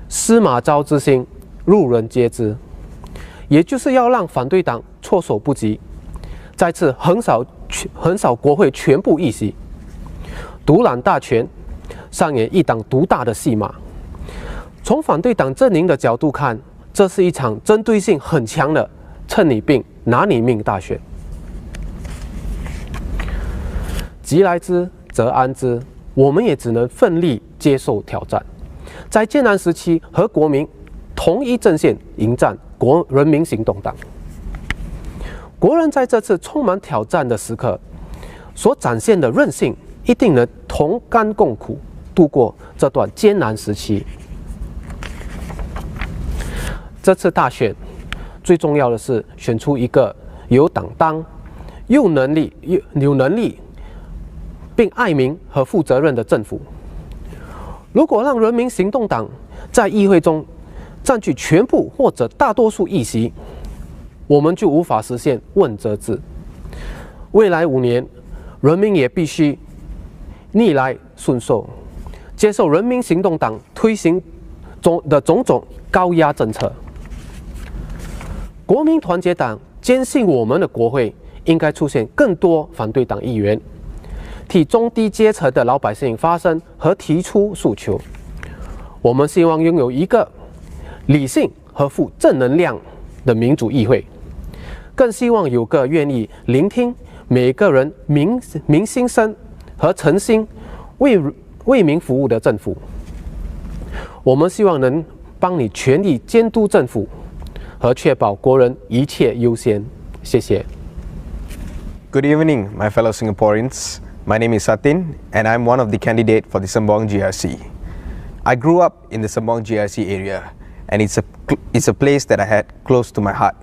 司马昭之心，路人皆知，也就是要让反对党措手不及，再次横扫国会全部议席，独揽大权，上演一党独大的戏码。从反对党阵营的角度看，这是一场针对性很强的趁你病拿你命大选。急来之则安之，我们也只能奋力接受挑战，在艰难时期和国民同一阵线迎战人民行动党。国人在这次充满挑战的时刻所展现的韧性，一定能同甘共苦度过这段艰难时期。这次大选最重要的是选出一个有担当、有能力并爱民和负责任的政府。如果让人民行动党在议会中占据全部或者大多数议席，我们就无法实现问责制。未来5年，人民也必须逆来顺受，接受人民行动党推行的种种高压政策。国民团结党坚信我们的国会应该出现更多反对党议员，替中低阶层的老百姓发声和提出诉求。我们希望拥有一个理性和富正能量的民主议会，更希望有个愿意聆听每个人民心声和诚心为民服务的政府。我们希望能帮你全力监督政府和确保国人一切优先。谢谢。Good evening, my fellow Singaporeans. My name is Satin, and I'm one of the candidates for the Sembawang GRC. I grew up in the Sembawang GRC area, and it's a place that I had close to my heart.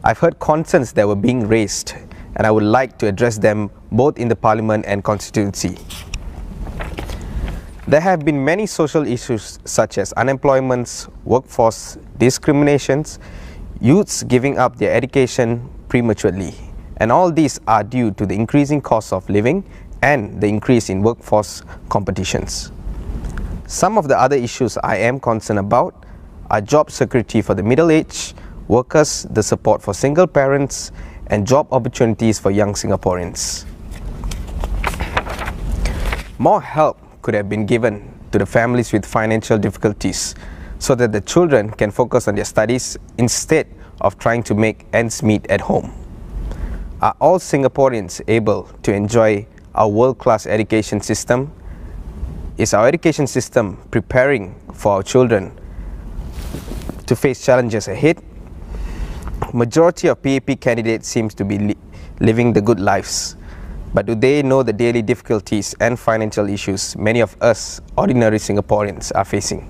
I've heard concerns that were being raised, and I would like to address them both in the Parliament and constituency. There have been many social issues such as unemployment, workforce discriminations, youths giving up their education prematurely, and all these are due to the increasing cost of living and the increase in workforce competitions. Some of the other issues I am concerned about are job security for the middle-aged workers, the support for single parents, and job opportunities for young Singaporeans. More help could have been given to the families with financial difficulties so that the children can focus on their studies instead of trying to make ends meet at home. Are all Singaporeans able to enjoy our world-class education system? Is our education system preparing for our children to face challenges ahead? Majority of PAP candidates seems to be living the good lives. But do they know the daily difficulties and financial issues many of us ordinary Singaporeans are facing?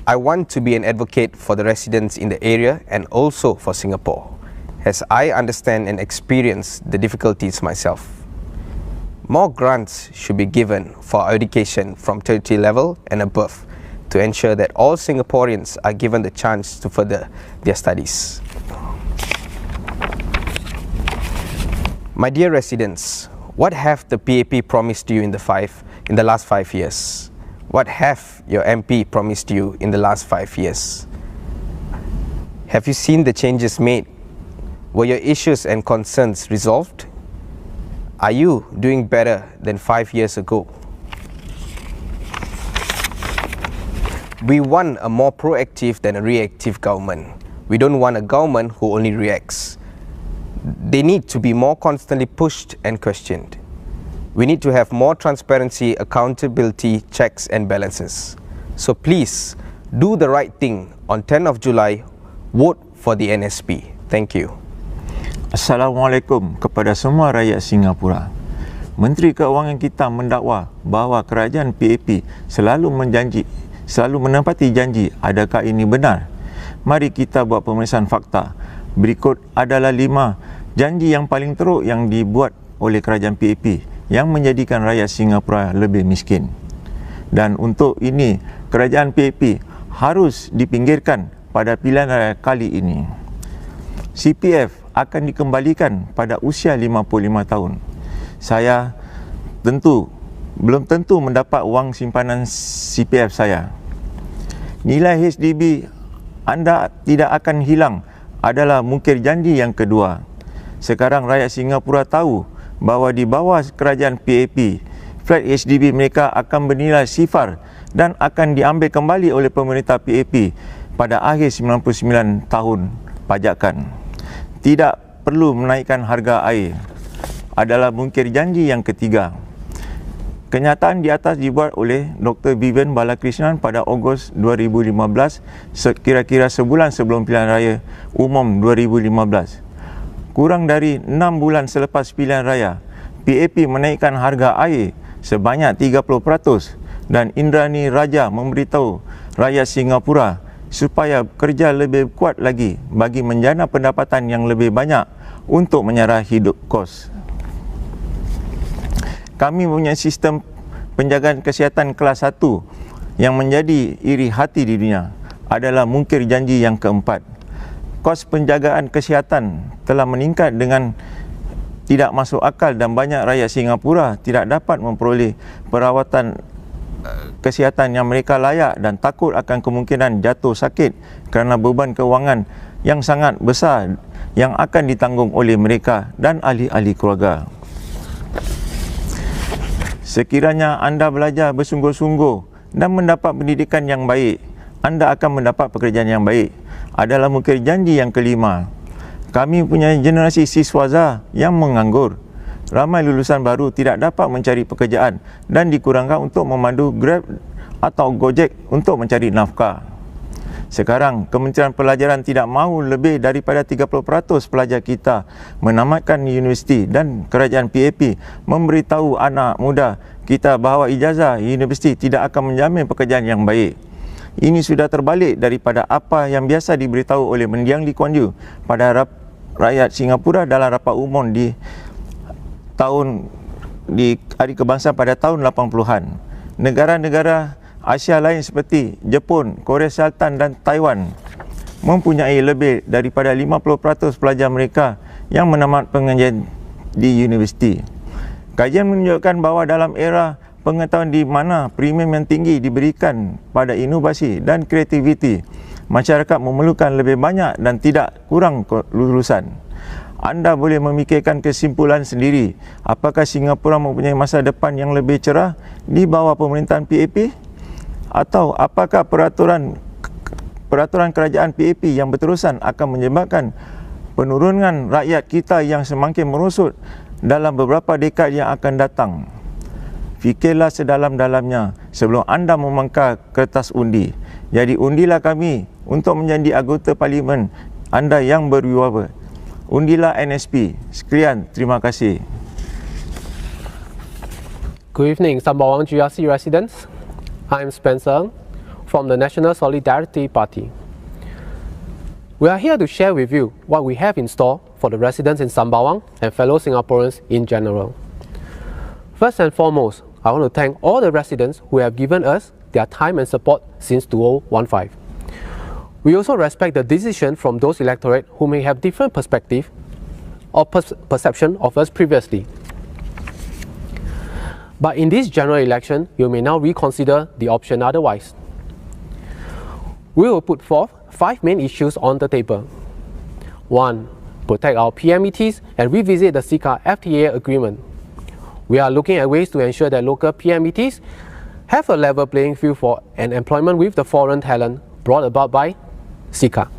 I want to be an advocate for the residents in the area and also for Singapore, as I understand and experience the difficulties myself. More grants should be given for our education from tertiary level and above to ensure that all Singaporeans are given the chance to further their studies. My dear residents, what have the PAP promised you in the last 5 years? What have your MP promised you in the last 5 years? Have you seen the changes made? Were your issues and concerns resolved? Are you doing better than 5 years ago? We want a more proactive than a reactive government. We don't want a government who only reacts. They need to be more constantly pushed and questioned. We need to have more transparency, accountability, checks and balances. So please, do the right thing. On 10th of July, vote for the NSP. Thank you. Assalamualaikum kepada semua rakyat Singapura. Menteri Keuangan kita mendakwa bahawa kerajaan PAP selalu menepati janji. Adakah ini benar? Mari kita buat pemeriksaan fakta. Berikut adalah 5 janji yang paling teruk yang dibuat oleh kerajaan PAP yang menjadikan rakyat Singapura lebih miskin. Dan untuk ini, kerajaan PAP harus dipinggirkan pada pilihan raya kali ini. CPF akan dikembalikan pada usia 55 tahun. Saya belum tentu mendapat wang simpanan CPF saya. Nilai HDB anda tidak akan hilang adalah mungkir janji yang kedua. Sekarang rakyat Singapura tahu bahawa di bawah kerajaan PAP, flat HDB mereka akan bernilai sifar dan akan diambil kembali oleh pemerintah PAP pada akhir 99 tahun pajakan. Tidak perlu menaikkan harga air adalah mungkir janji yang ketiga. Kenyataan di atas dibuat oleh Dr. Vivian Balakrishnan pada Ogos 2015, kira-kira sebulan sebelum pilihan raya umum 2015. Kurang dari 6 bulan selepas pilihan raya, PAP menaikkan harga air sebanyak 30% dan Indrani Raja memberitahu rakyat Singapura supaya kerja lebih kuat lagi bagi menjana pendapatan yang lebih banyak untuk menyara hidup kos. Kami punya sistem penjagaan kesihatan kelas 1 yang menjadi iri hati di dunia adalah mungkir janji yang keempat. Kos penjagaan kesihatan telah meningkat dengan tidak masuk akal dan banyak rakyat Singapura tidak dapat memperoleh perawatan kesihatan yang mereka layak dan takut akan kemungkinan jatuh sakit kerana beban kewangan yang sangat besar yang akan ditanggung oleh mereka dan ahli-ahli keluarga. Sekiranya anda belajar bersungguh-sungguh dan mendapat pendidikan yang baik, anda akan mendapat pekerjaan yang baik. Adalah mungkir janji yang kelima. Kami punya generasi siswaza yang menganggur. Ramai lulusan baru tidak dapat mencari pekerjaan dan dikurangkan untuk memandu Grab atau Gojek untuk mencari nafkah. Sekarang, Kementerian Pelajaran tidak mahu lebih daripada 30% pelajar kita menamatkan universiti dan kerajaan PAP memberitahu anak muda kita bahawa ijazah universiti tidak akan menjamin pekerjaan yang baik. Ini sudah terbalik daripada apa yang biasa diberitahu oleh Mendiang Lee Kuan Yew pada rakyat Singapura dalam rapat umum di Hari Kebangsaan pada tahun 80-an. Negara-negara Asia lain seperti Jepun, Korea Selatan dan Taiwan mempunyai lebih daripada 50% pelajar mereka yang menamat pengajian di universiti. Kajian menunjukkan bahawa dalam era pengetahuan di mana premium yang tinggi diberikan pada inovasi dan kreativiti, masyarakat memerlukan lebih banyak dan tidak kurang lulusan. Anda boleh memikirkan kesimpulan sendiri, apakah Singapura mempunyai masa depan yang lebih cerah di bawah pemerintahan PAP? Atau apakah peraturan kerajaan PAP yang berterusan akan menyebabkan penurunan rakyat kita yang semakin merosot dalam beberapa dekad yang akan datang? Fikirlah sedalam-dalamnya sebelum anda memangkar kertas undi. Jadi undilah kami untuk menjadi anggota parlimen anda yang berwibawa. Undilah NSP. Sekian, terima kasih. Good evening, Sembawang GRC residents. I'm Spencer from the National Solidarity Party. We are here to share with you what we have in store for the residents in Sembawang and fellow Singaporeans in general. First and foremost, I want to thank all the residents who have given us their time and support since 2015. We also respect the decision from those electorate who may have different perspective or perception of us previously. But in this general election, you may now reconsider the option otherwise. We will put forth 5 main issues on the table. 1. Protect our PMETs and revisit the SICA FTA agreement. We are looking at ways to ensure that local PMETs have a level playing field for an employment with the foreign talent brought about by SICA.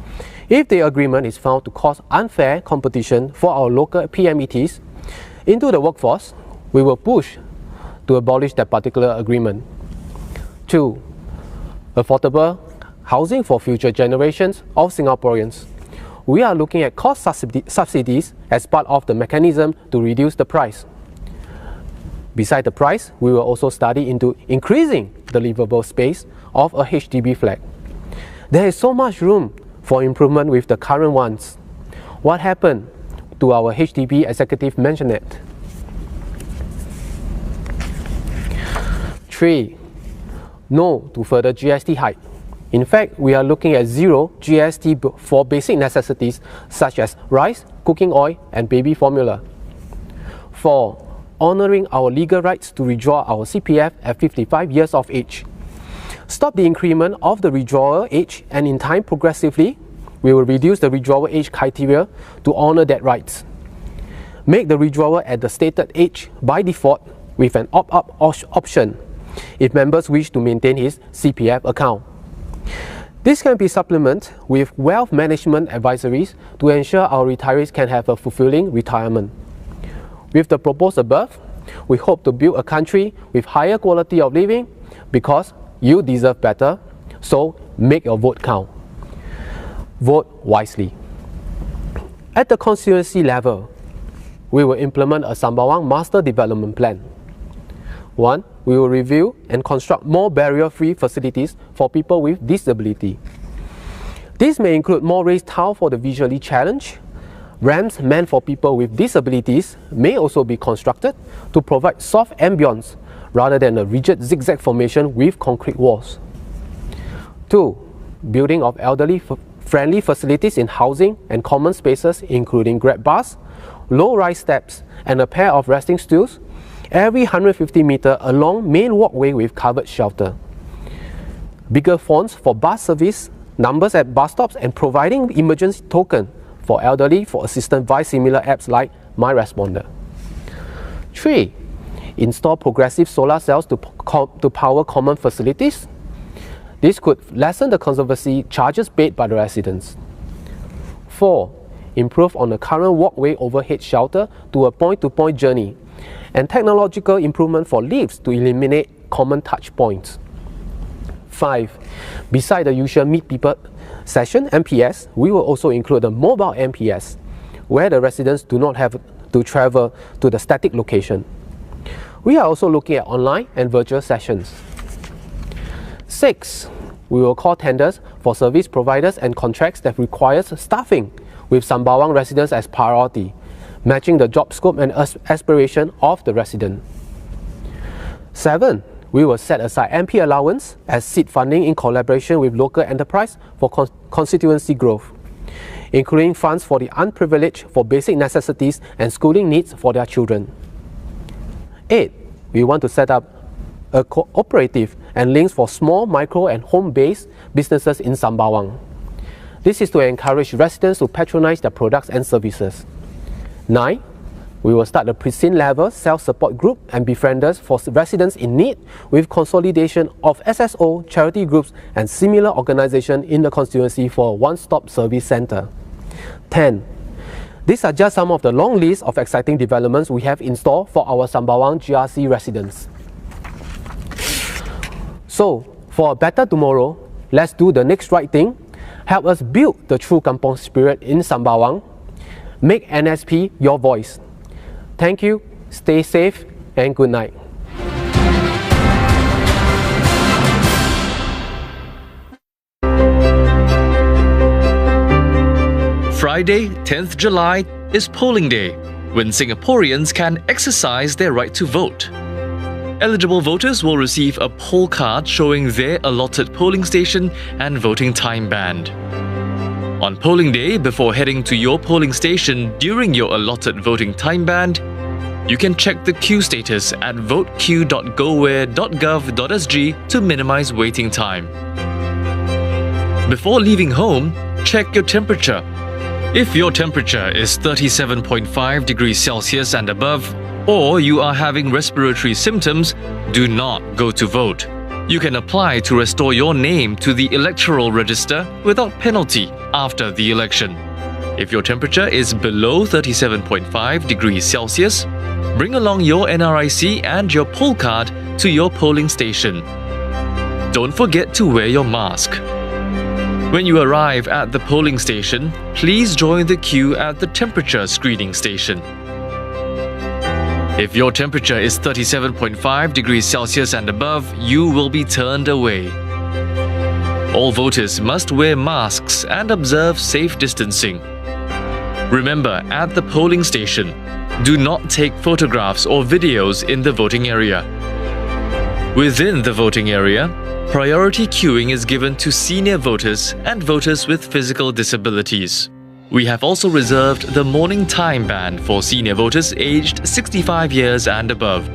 If the agreement is found to cause unfair competition for our local PMETs into the workforce, we will push to abolish that particular agreement. 2. Affordable housing for future generations of Singaporeans. We are looking at cost subsidies as part of the mechanism to reduce the price. Beside the price, we will also study into increasing the livable space of a HDB flat. There is so much room for improvement with the current ones. What happened to our HDB executive mansionette? 3. No to further GST hike. In fact, we are looking at zero GST for basic necessities such as rice, cooking oil, and baby formula. 4. Honoring our legal rights to withdraw our CPF at 55 years of age. Stop the increment of the withdrawal age, and in time progressively, we will reduce the withdrawal age criteria to honor that right. Make the withdrawal at the stated age by default with an opt-out option if members wish to maintain his CPF account. This can be supplemented with wealth management advisories to ensure our retirees can have a fulfilling retirement. With the proposed above, we hope to build a country with higher quality of living because you deserve better, so make your vote count. Vote wisely. At the constituency level, we will implement a Sembawang Master Development Plan. 1. We will review and construct more barrier-free facilities for people with disability. This may include more raised tiles for the visually challenged. Ramps meant for people with disabilities may also be constructed to provide soft ambience rather than a rigid zigzag formation with concrete walls. 2. Building of elderly-friendly facilities in housing and common spaces including grab bars, low-rise steps, and a pair of resting stools every 150 meters along main walkway with covered shelter. Bigger fonts for bus service, numbers at bus stops, and providing emergency token for elderly for assistance via similar apps like My Responder. 3. Install progressive solar cells to power common facilities. This could lessen the conservancy charges paid by the residents. 4. Improve on the current walkway overhead shelter to a point-to-point journey, and technological improvement for lifts to eliminate common touch points. 5. Beside the usual Meet People session, MPS, we will also include a mobile MPS, where the residents do not have to travel to the static location. We are also looking at online and virtual sessions. 6. We will call tenders for service providers and contracts that requires staffing with Sembawang residents as priority, matching the job scope and aspiration of the resident. 7. We will set aside MP allowance as seed funding in collaboration with local enterprise for constituency growth, including funds for the unprivileged for basic necessities and schooling needs for their children. 8. We want to set up a cooperative and links for small, micro and home-based businesses in Sembawang. This is to encourage residents to patronize their products and services. 9. We will start a precincts-level self-support group and befrienders for residents in need with consolidation of SSO, charity groups and similar organizations in the constituency for a one-stop service center. 10. These are just some of the long list of exciting developments we have in store for our Sembawang GRC residents. So, for a better tomorrow, let's do the next right thing. Help us build the true kampong spirit in Sembawang. Make NSP your voice. Thank you, stay safe, and good night. Friday, 10th July is polling day, when Singaporeans can exercise their right to vote. Eligible voters will receive a poll card showing their allotted polling station and voting time band. On polling day, before heading to your polling station during your allotted voting time band, you can check the queue status at votequeue.goware.gov.sg to minimize waiting time. Before leaving home, check your temperature. If your temperature is 37.5 degrees Celsius and above, or you are having respiratory symptoms, do not go to vote. You can apply to restore your name to the electoral register without penalty after the election. If your temperature is below 37.5 degrees Celsius, bring along your NRIC and your poll card to your polling station. Don't forget to wear your mask. When you arrive at the polling station, please join the queue at the temperature screening station. If your temperature is 37.5 degrees Celsius and above, you will be turned away. All voters must wear masks and observe safe distancing. Remember, at the polling station, do not take photographs or videos in the voting area. Within the voting area, priority queuing is given to senior voters and voters with physical disabilities. We have also reserved the morning time ban for senior voters aged 65 years and above.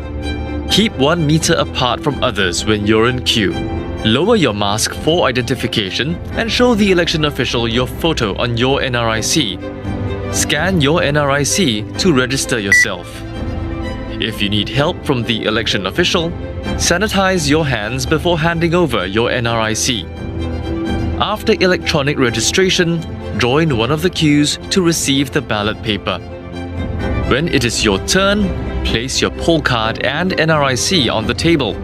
Keep 1 meter apart from others when you're in queue. Lower your mask for identification and show the election official your photo on your NRIC. Scan your NRIC to register yourself. If you need help from the election official, sanitize your hands before handing over your NRIC. After electronic registration, join one of the queues to receive the ballot paper. When it is your turn, place your poll card and NRIC on the table.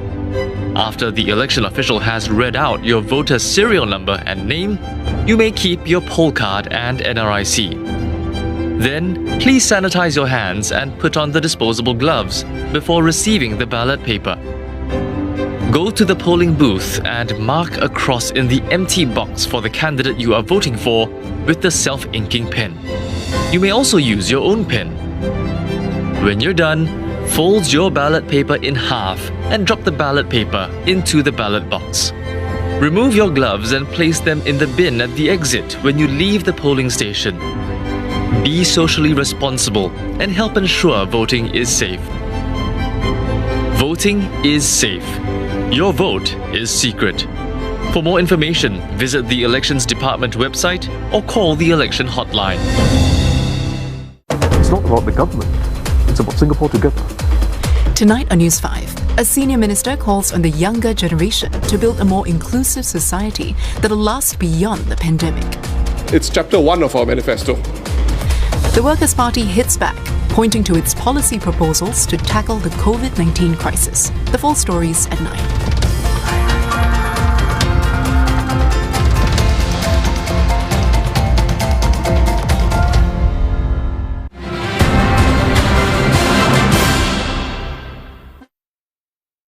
After the election official has read out your voter serial number and name, you may keep your poll card and NRIC. Then, please sanitize your hands and put on the disposable gloves before receiving the ballot paper. Go to the polling booth and mark a cross in the empty box for the candidate you are voting for with the self-inking pen. You may also use your own pen. When you're done, fold your ballot paper in half and drop the ballot paper into the ballot box. Remove your gloves and place them in the bin at the exit when you leave the polling station. Be socially responsible and help ensure voting is safe. Voting is safe. Your vote is secret. For more information, visit the Elections Department website or call the election hotline. It's not about the government, it's about Singapore together. Tonight on News 5, a senior minister calls on the younger generation to build a more inclusive society that will last beyond the pandemic. It's chapter 1 of our manifesto. The Workers' Party hits back, pointing to its policy proposals to tackle the COVID-19 crisis. The full stories at 9.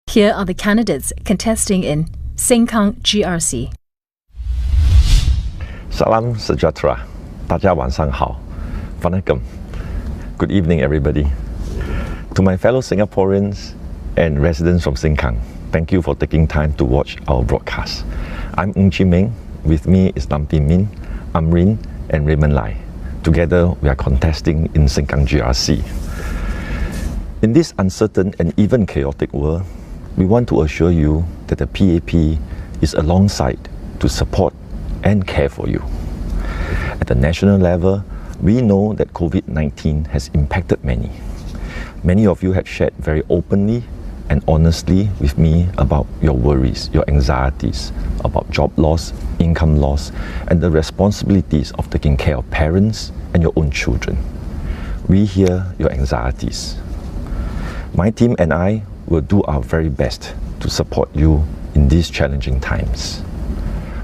Here are the candidates contesting in Sengkang GRC. Salam sejahtera. 大家晚上好. Vanakkam. Good evening, everybody. To my fellow Singaporeans and residents from Sengkang, thank you for taking time to watch our broadcast. I'm Ng Chi Meng. With me is Lam Tin Min, Amrin, and Raymond Lai. Together, we are contesting in Sengkang GRC. In this uncertain and even chaotic world, we want to assure you that the PAP is alongside to support and care for you. At the national level, we know that COVID-19 has impacted many. Many of you have shared very openly and honestly with me about your worries, your anxieties, about job loss, income loss, and the responsibilities of taking care of parents and your own children. We hear your anxieties. My team and I will do our very best to support you in these challenging times.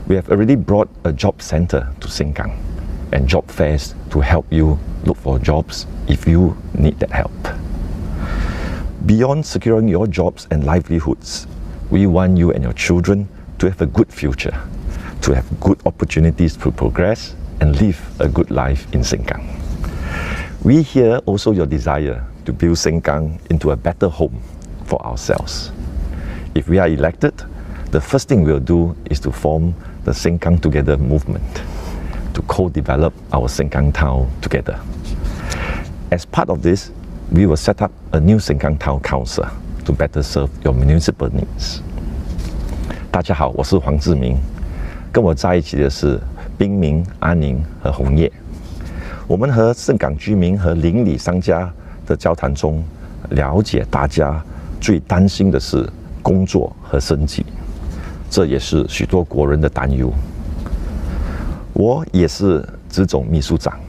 We have already brought a job center to Sengkang and job fairs to help you look for jobs if you need that help. Beyond securing your jobs and livelihoods, we want you and your children to have a good future, to have good opportunities to progress and live a good life in Sengkang. We hear also your desire to build Sengkang into a better home for ourselves. If we are elected, the first thing we'll do is to form the Sengkang Together movement to co-develop our Sengkang town together. As part of this, we will set up a new Sengkang Town Council to better serve your municipal needs. 大家好，我是黄志明，跟我在一起的是冰明、阿宁和红叶。我们和盛港居民和邻里商家的交谈中，了解大家最担心的是工作和生计，这也是许多国人的担忧。我也是资总秘书长，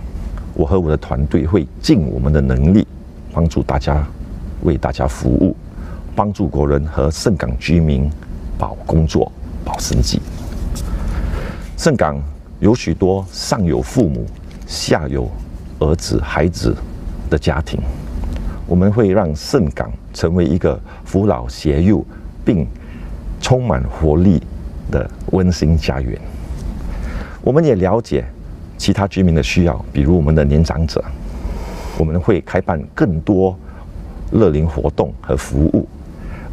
我和我的团队会尽我们的能力，帮助大家，为大家服务，帮助国人和盛港居民保工作、保生计。盛港有许多上有父母、下有儿子、孩子的家庭，我们会让盛港成为一个扶老携幼并充满活力的温馨家园。我们也了解其他居民的需要，比如我们的年长者，我们会开办更多乐龄活动和服务，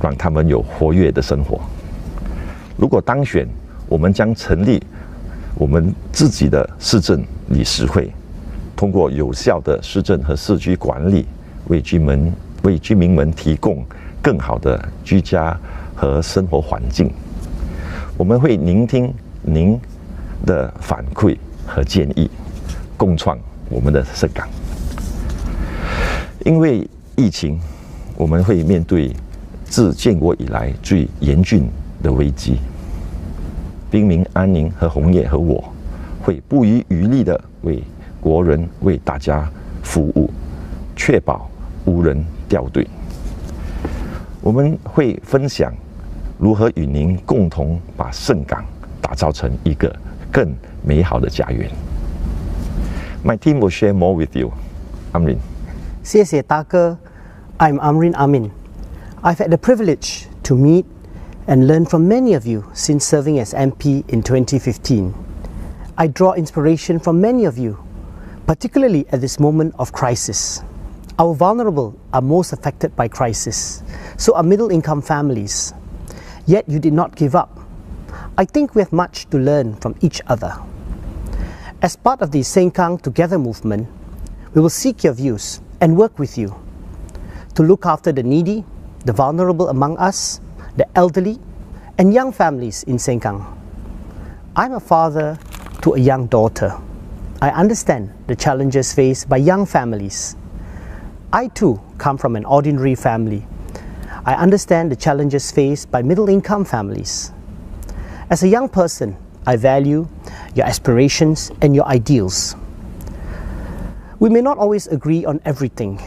让他们有活跃的生活。如果当选，我们将成立我们自己的市政理事会，通过有效的市政和社区管理，为居民们提供更好的居家和生活环境。我们会聆听您的反馈和建议，共创我们的盛港。因为疫情，我们会面对自建国以来最严峻的危机。兵民安宁和红叶和我会不遗余力地为国人、为大家服务，确保无人掉队。我们会分享如何与您共同把盛港打造成一个更美好的家园。My team will share more with you. Amrin. 谢谢大哥 I'm Amrin Amin. I've had the privilege to meet and learn from many of you since serving as MP in 2015. I draw inspiration from many of you, particularly at this moment of crisis. Our vulnerable are most affected by crisis, so are middle-income families. Yet you did not give up. I think we have much to learn from each other. As part of the Sengkang Together movement, we will seek your views and work with you to look after the needy, the vulnerable among us, the elderly, and young families in Sengkang. I'm a father to a young daughter. I understand the challenges faced by young families. I too come from an ordinary family. I understand the challenges faced by middle-income families. As a young person, I value your aspirations and your ideals. We may not always agree on everything,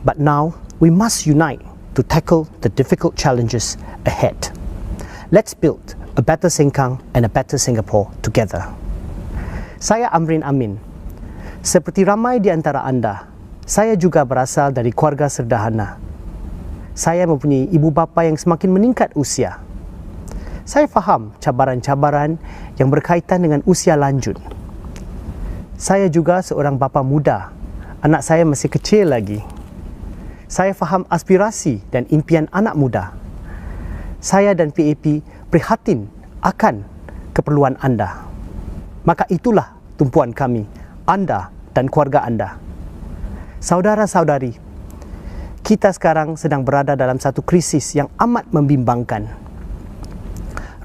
but now we must unite to tackle the difficult challenges ahead. Let's build a better Sengkang and a better Singapore together. Saya Amrin Amin. Seperti ramai di antara anda, saya juga berasal dari keluarga sederhana. Saya mempunyai ibu bapa yang semakin meningkat usia. Saya faham cabaran-cabaran yang berkaitan dengan usia lanjut. Saya juga seorang bapa muda. Anak saya masih kecil lagi. Saya faham aspirasi dan impian anak muda. Saya dan PAP prihatin akan keperluan anda. Maka itulah tumpuan kami, anda dan keluarga anda. Saudara-saudari, kita sekarang sedang berada dalam satu krisis yang amat membimbangkan.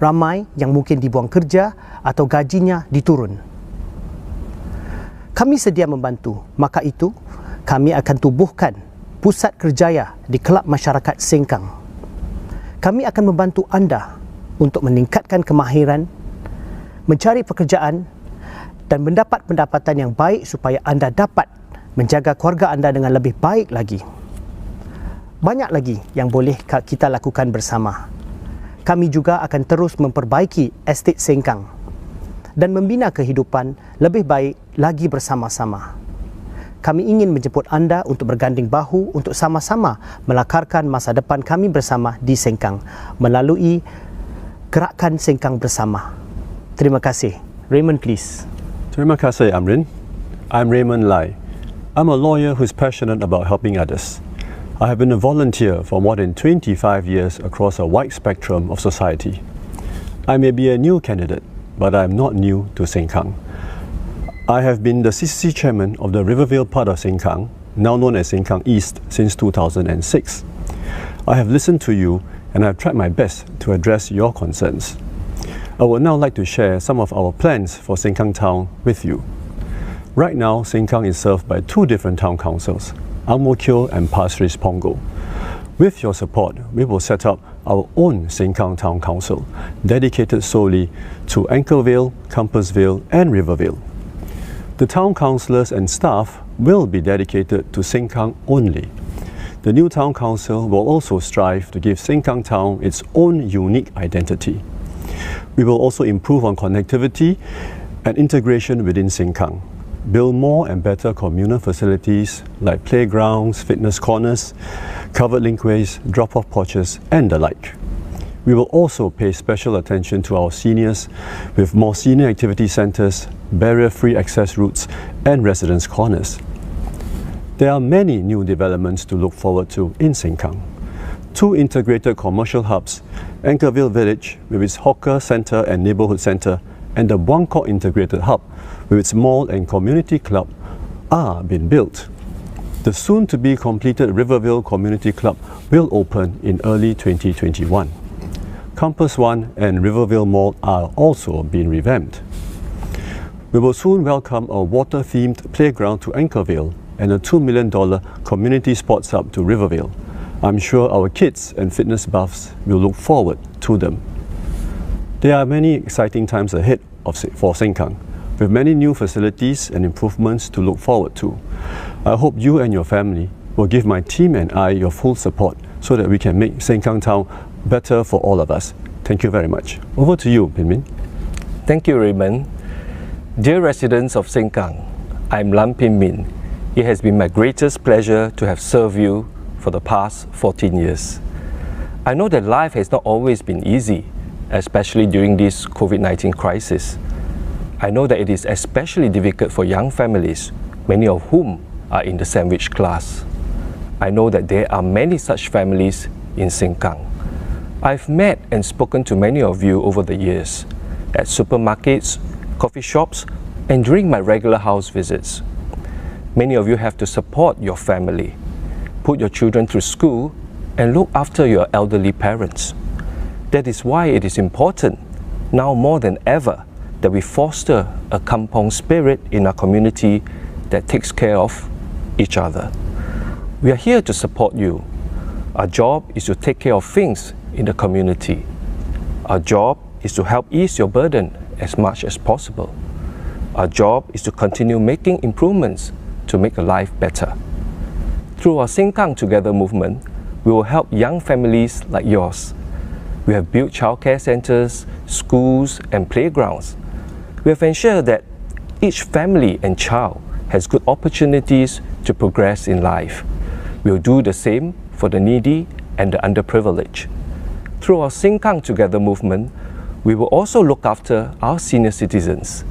Ramai yang mungkin dibuang kerja atau gajinya diturun. Kami sedia membantu, maka itu kami akan tubuhkan pusat kerjaya di Kelab Masyarakat Sengkang. Kami akan membantu anda untuk meningkatkan kemahiran, mencari pekerjaan dan mendapat pendapatan yang baik supaya anda dapat menjaga keluarga anda dengan lebih baik lagi. Banyak lagi yang boleh kita lakukan bersama. Kami juga akan terus memperbaiki estet Sengkang dan membina kehidupan lebih baik lagi bersama-sama. Kami ingin menjemput anda untuk berganding bahu untuk sama-sama melakarkan masa depan kami bersama di Sengkang melalui gerakan Sengkang bersama. Terima kasih. Raymond, please. Terima kasih, Amrin. I'm Raymond Lai. I'm a lawyer who's passionate about helping others. I have been a volunteer for more than 25 years across a wide spectrum of society. I may be a new candidate, but I am not new to Sengkang. I have been the CCC chairman of the Rivervale part of Sengkang, now known as Sengkang East, since 2006. I have listened to you and I have tried my best to address your concerns. I would now like to share some of our plans for Sengkang Town with you. Right now, Sengkang is served by two different town councils, Ang Mo Kio and Pasir Ris Punggol. With your support, we will set up our own Sengkang Town Council, dedicated solely to Anchorvale, Compassvale and Rivervale. The town councillors and staff will be dedicated to Sengkang only. The new town council will also strive to give Sengkang Town its own unique identity. We will also improve on connectivity and integration within Sengkang. build more and better communal facilities like playgrounds, fitness corners, covered linkways, drop-off porches, and the like. We will also pay special attention to our seniors with more senior activity centres, barrier-free access routes, and residence corners. There are many new developments to look forward to in Sengkang. 2 integrated commercial hubs, Anchorvale Village with its hawker centre and neighbourhood centre, and the Buangkok Integrated Hub with its mall and community club are being built. The soon-to-be completed Rivervale Community Club will open in early 2021. Campus 1 and Rivervale Mall are also being revamped. We will soon welcome a water-themed playground to Anchorvale and a $2 million community sports hub to Rivervale. I'm sure our kids and fitness buffs will look forward to them. There are many exciting times ahead for Sengkang, with many new facilities and improvements to look forward to. I hope you and your family will give my team and I your full support so that we can make Sengkang Town better for all of us. Thank you very much. Over to you, Pin Min. Thank you, Raymond. Dear residents of Sengkang, I'm Lam Pin Min. It has been my greatest pleasure to have served you for the past 14 years. I know that life has not always been easy, especially during this COVID-19 crisis. I know that it is especially difficult for young families, many of whom are in the sandwich class. I know that there are many such families in Sengkang. I've met and spoken to many of you over the years, at supermarkets, coffee shops, and during my regular house visits. Many of you have to support your family, put your children through school, and look after your elderly parents. That is why it is important, now more than ever, that we foster a kampong spirit in our community that takes care of each other. We are here to support you. Our job is to take care of things in the community. Our job is to help ease your burden as much as possible. Our job is to continue making improvements to make a life better. Through our Sengkang Together movement, we will help young families like yours. We have built childcare centres, schools, and playgrounds. We have ensured that each family and child has good opportunities to progress in life. We will do the same for the needy and the underprivileged. Through our Sengkang Together movement, we will also look after our senior citizens.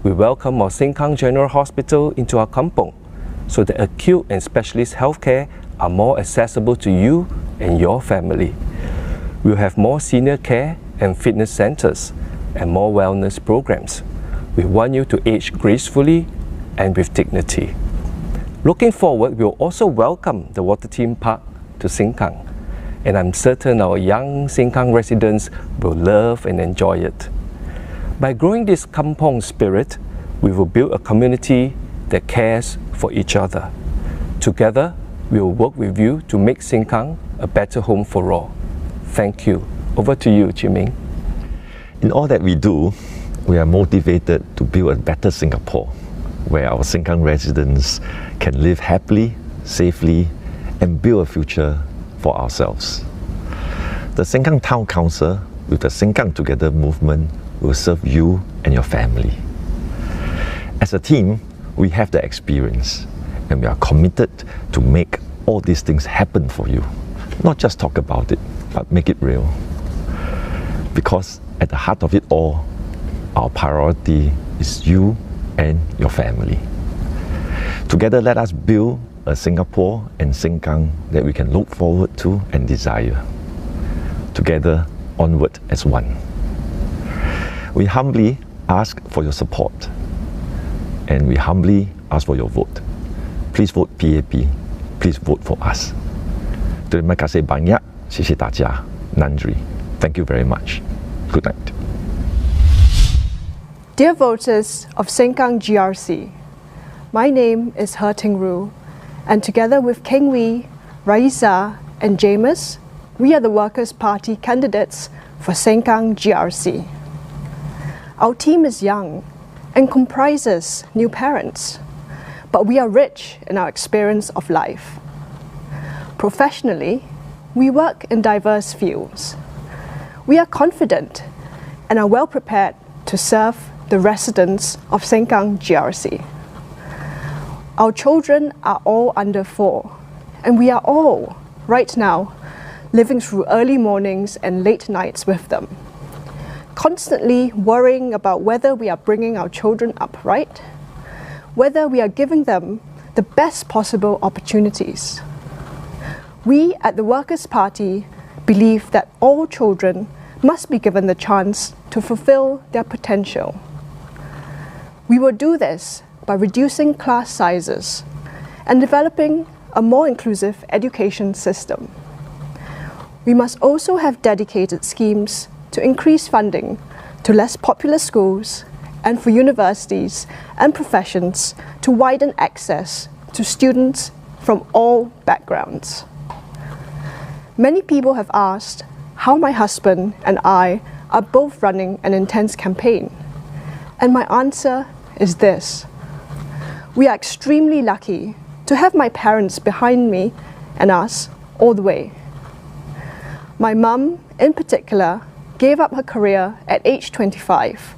We welcome our Sengkang General Hospital into our kampong so that acute and specialist healthcare are more accessible to you and your family. We will have more senior care and fitness centres and more wellness programs. We want you to age gracefully and with dignity. Looking forward, we will also welcome the water theme park to Sengkang, and I'm certain our young Sengkang residents will love and enjoy it. By growing this kampong spirit, we will build a community that cares for each other. Together, we will work with you to make Sengkang a better home for all. Thank you. Over to you, Jiming. In all that we do, we are motivated to build a better Singapore, where our Sengkang residents can live happily, safely, and build a future for ourselves. The Sengkang Town Council, with the Sengkang Together movement, will serve you and your family. As a team, we have the experience, and we are committed to make all these things happen for you. Not just talk about it, but make it real. Because at the heart of it all, our priority is you and your family. Together, let us build a Singapore and Sengkang that we can look forward to and desire. Together, onward as one. We humbly ask for your support, and we humbly ask for your vote. Please vote PAP. Please vote for us. Terima kasih banyak. 谢谢大家. Nandri. Thank you very much. Good night. Dear voters of Sengkang GRC, my name is He Ting Ru, and together with Keng Wee, Raisa, and Jamus, we are the Workers' Party candidates for Sengkang GRC. Our team is young and comprises new parents, but we are rich in our experience of life. Professionally, we work in diverse fields. We are confident and are well prepared to serve the residents of Sengkang GRC. Our children are all under 4, and we are all, right now, living through early mornings and late nights with them, constantly worrying about whether we are bringing our children up right, whether we are giving them the best possible opportunities. We at the Workers' Party believe that all children must be given the chance to fulfill their potential. We will do this by reducing class sizes and developing a more inclusive education system. We must also have dedicated schemes to increase funding to less popular schools and for universities and professions to widen access to students from all backgrounds. Many people have asked how my husband and I are both running an intense campaign, and my answer is this. We are extremely lucky to have my parents behind me and us all the way. My mum, in particular, gave up her career at age 25,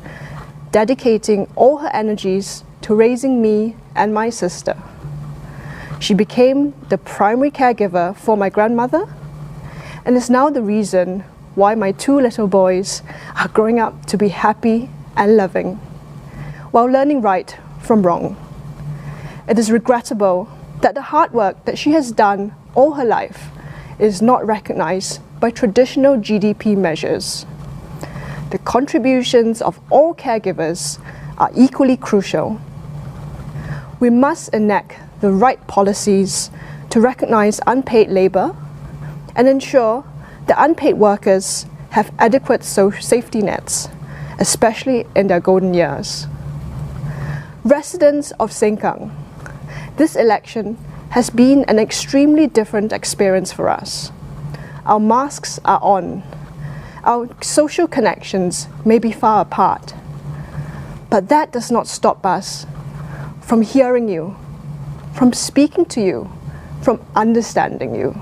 dedicating all her energies to raising me and my sister. She became the primary caregiver for my grandmother and is now the reason why my 2 little boys are growing up to be happy and loving, while learning right from wrong. It is regrettable that the hard work that she has done all her life is not recognized by traditional GDP measures. The contributions of all caregivers are equally crucial. We must enact the right policies to recognize unpaid labor and ensure that unpaid workers have adequate safety nets, especially in their golden years. Residents of Sengkang, this election has been an extremely different experience for us. Our masks are on. Our social connections may be far apart, but that does not stop us from hearing you, from speaking to you, from understanding you.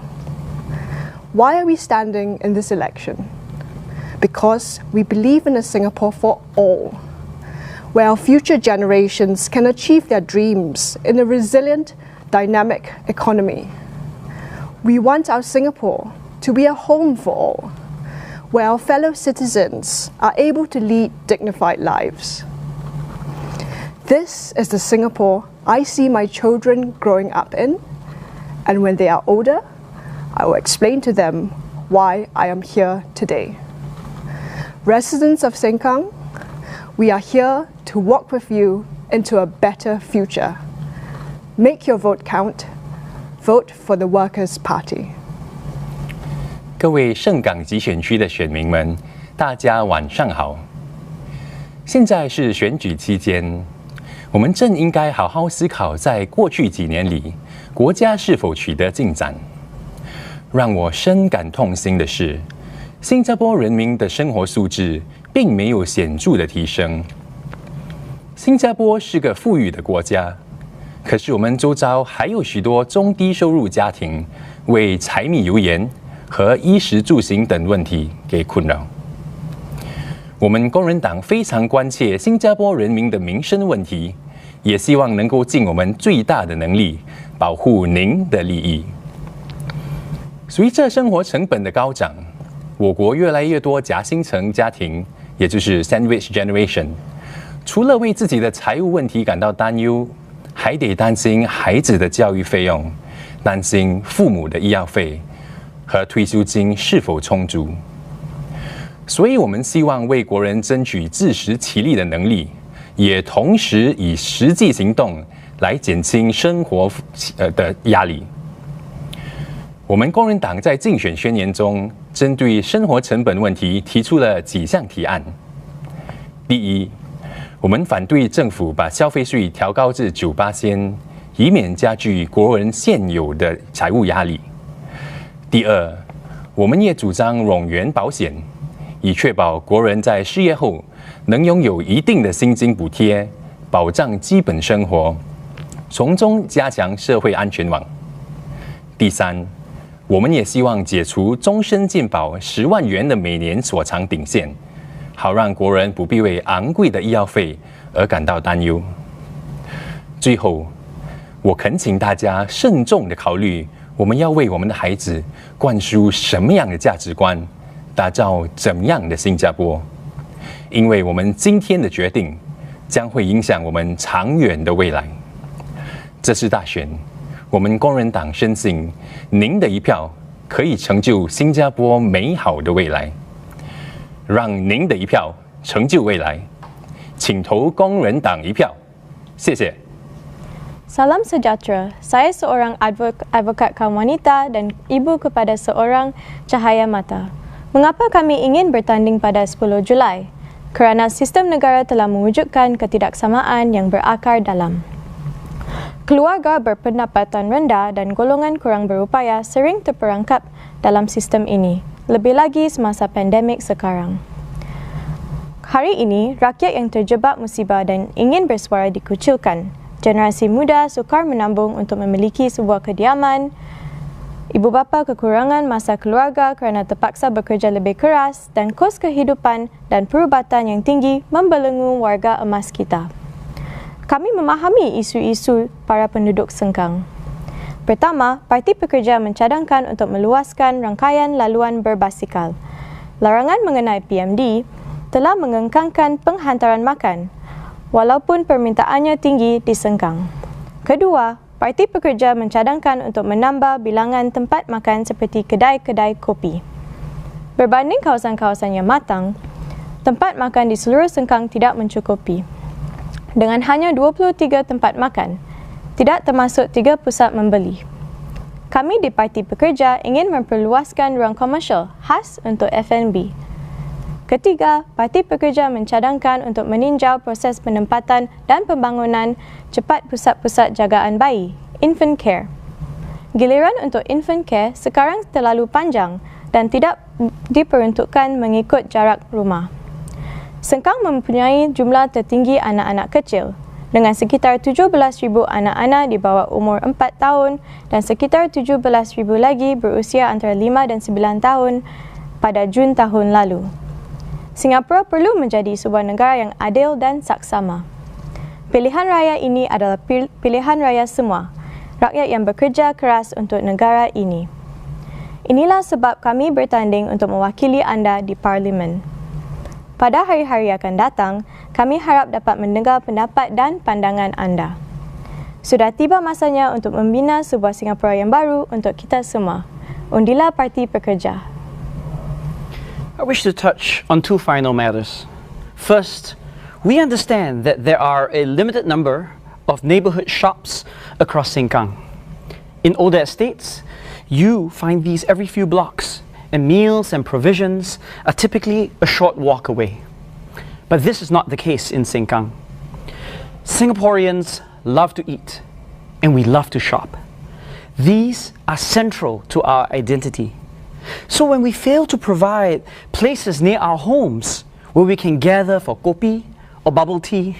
Why are we standing in this election? Because we believe in a Singapore for all, where our future generations can achieve their dreams in a resilient, dynamic economy. We want our Singapore to be a home for all, where our fellow citizens are able to lead dignified lives. This is the Singapore I see my children growing up in, and when they are older, I will explain to them why I am here today. Residents of Sengkang, we are here to walk with you into a better future. Make your vote count. Vote for the Workers' Party. 各位盛港集选区的选民们，大家晚上好。现在是选举期间，我们正应该好好思考，在过去几年里，国家是否取得进展。让我深感痛心的是，新加坡人民的生活素质并没有显著的提升。新加坡是个富裕的国家，可是我们周遭还有许多中低收入家庭为柴米油盐和衣食住行等问题给困扰。我们工人党非常关切新加坡人民的民生问题，也希望能够尽我们最大的能力保护您的利益。随着生活成本的高涨，我国越来越多夹心层家庭，也就是 sandwich generation， 除了为自己的财务问题感到担忧，还得担心孩子的教育费用，担心父母的医药费和退休金是否充足。所以我们希望为国人争取自食其力的能力，也同时以实际行动来减轻生活的压力。我们工人党在竞选宣言中，针对生活成本问题提出了几项提案。第一，我们反对政府把消费税调高至9%，以免加剧国人现有的财务压力。第二，我们也主张冗员保险，以确保国人在失业后能拥有一定的薪金补贴，保障基本生活，从中加强社会安全网。第三，我们也希望解除终身健保10万元的每年所偿顶线，好让国人不必为昂贵的医药费而感到担忧。最后，我恳请大家慎重地考虑，我们要为我们的孩子灌输什么样的价值观，打造怎样的新加坡。因为我们今天的决定将会影响我们长远的未来。这次大选，我们工人党深信，您的一票可以成就新加坡美好的未来。让您的一票成就未来，请投工人党一票。谢谢。Salam sejahtera. Saya seorang advokat kaum wanita dan ibu kepada seorang cahaya mata. Mengapa kami ingin bertanding pada 10 Julai? Kerana sistem negara telah mewujudkan ketidaksamaan yang berakar dalam. Keluarga berpendapatan rendah dan golongan kurang berupaya sering terperangkap dalam sistem ini, lebih lagi semasa pandemik sekarang. Hari ini, rakyat yang terjebak musibah dan ingin bersuara dikucilkan. Generasi muda sukar menabung untuk memiliki sebuah kediaman. Ibu bapa kekurangan masa keluarga kerana terpaksa bekerja lebih keras dan kos kehidupan dan perubatan yang tinggi membelenggu warga emas kita. Kami memahami isu-isu para penduduk Sengkang. Pertama, Parti Pekerja mencadangkan untuk meluaskan rangkaian laluan berbasikal. Larangan mengenai PMD telah mengengkangkan penghantaran makan, walaupun permintaannya tinggi di Sengkang. Kedua, Parti Pekerja mencadangkan untuk menambah bilangan tempat makan seperti kedai-kedai kopi. Berbanding kawasan-kawasan yang matang, tempat makan di seluruh Sengkang tidak mencukupi. Dengan hanya 23 tempat makan, tidak termasuk 3 pusat membeli. Kami di Parti Pekerja ingin memperluaskan ruang komersial khas untuk F&B. Ketiga, Parti Pekerja mencadangkan untuk meninjau proses penempatan dan pembangunan cepat pusat-pusat jagaan bayi, infant care. Giliran untuk infant care sekarang terlalu panjang dan tidak diperuntukkan mengikut jarak rumah. Sengkang mempunyai jumlah tertinggi anak-anak kecil dengan sekitar 17,000 anak-anak di bawah umur 4 tahun dan sekitar 17,000 lagi berusia antara 5 dan 9 tahun pada Jun tahun lalu. Singapura perlu menjadi sebuah negara yang adil dan saksama. Pilihan raya ini adalah pilihan raya semua, rakyat yang bekerja keras untuk negara ini. Inilah sebab kami bertanding untuk mewakili anda di Parlimen. Pada hari-hari akan datang, kami harap dapat mendengar pendapat dan pandangan anda. Sudah tiba masanya untuk membina sebuah Singapura yang baru untuk kita semua. Undilah Parti Pekerja. I wish to touch on 2 final matters. First, we understand that there are a limited number of neighborhood shops across Sengkang. In older estates, you find these every few blocks, and meals and provisions are typically a short walk away. But this is not the case in Sengkang. Singaporeans love to eat, and we love to shop. These are central to our identity. So when we fail to provide places near our homes where we can gather for kopi or bubble tea,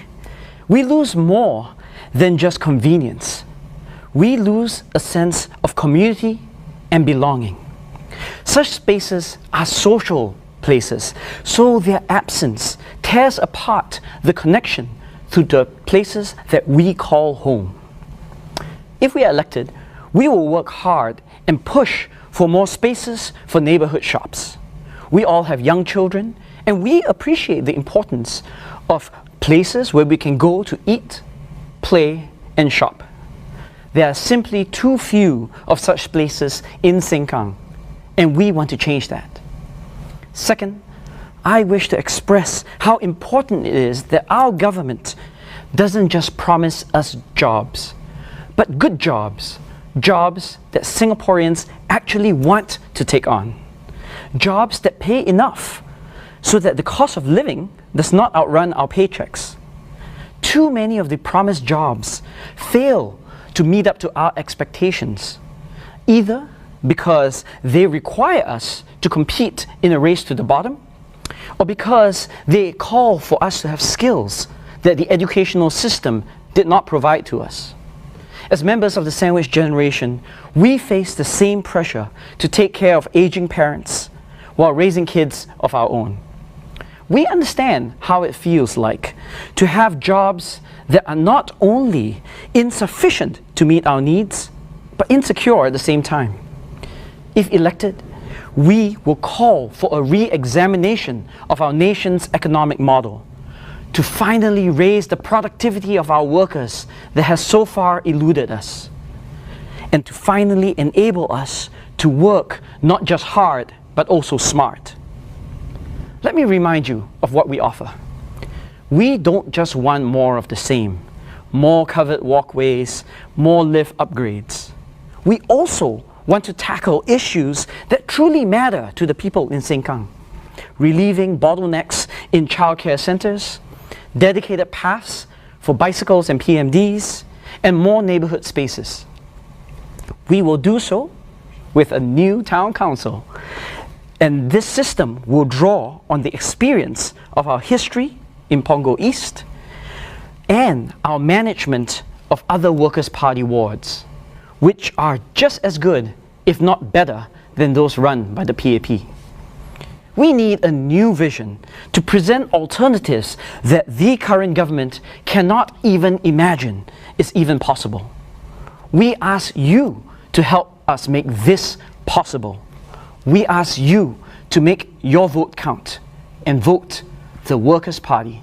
we lose more than just convenience. We lose a sense of community and belonging. Such spaces are social places, so their absence tears apart the connection to the places that we call home. If we are elected, we will work hard and push for more spaces for neighborhood shops. We all have young children, and we appreciate the importance of places where we can go to eat, play, and shop. There are simply too few of such places in Sengkang, and we want to change that. Second, I wish to express how important it is that our government doesn't just promise us jobs, but good jobs, jobs that Singaporeans actually want to take on, jobs that pay enough so that the cost of living does not outrun our paychecks. Too many of the promised jobs fail to meet up to our expectations, either because they require us to compete in a race to the bottom, or because they call for us to have skills that the educational system did not provide to us. As members of the sandwich generation, we face the same pressure to take care of aging parents while raising kids of our own. We understand how it feels like to have jobs that are not only insufficient to meet our needs, but insecure at the same time. If elected, we will call for a re-examination of our nation's economic model to finally raise the productivity of our workers that has so far eluded us, and to finally enable us to work not just hard, but also smart. Let me remind you of what we offer. We don't just want more of the same, more covered walkways, more lift upgrades. We also want to tackle issues that truly matter to the people in Sengkang, relieving bottlenecks in childcare centers, dedicated paths for bicycles and PMDs, and more neighborhood spaces. We will do so with a new town council, and this system will draw on the experience of our history in Punggol East and our management of other Workers' Party wards, which are just as good, if not better, than those run by the PAP. We need a new vision to present alternatives that the current government cannot even imagine is even possible. We ask you to help us make this possible. We ask you to make your vote count and vote the Workers' Party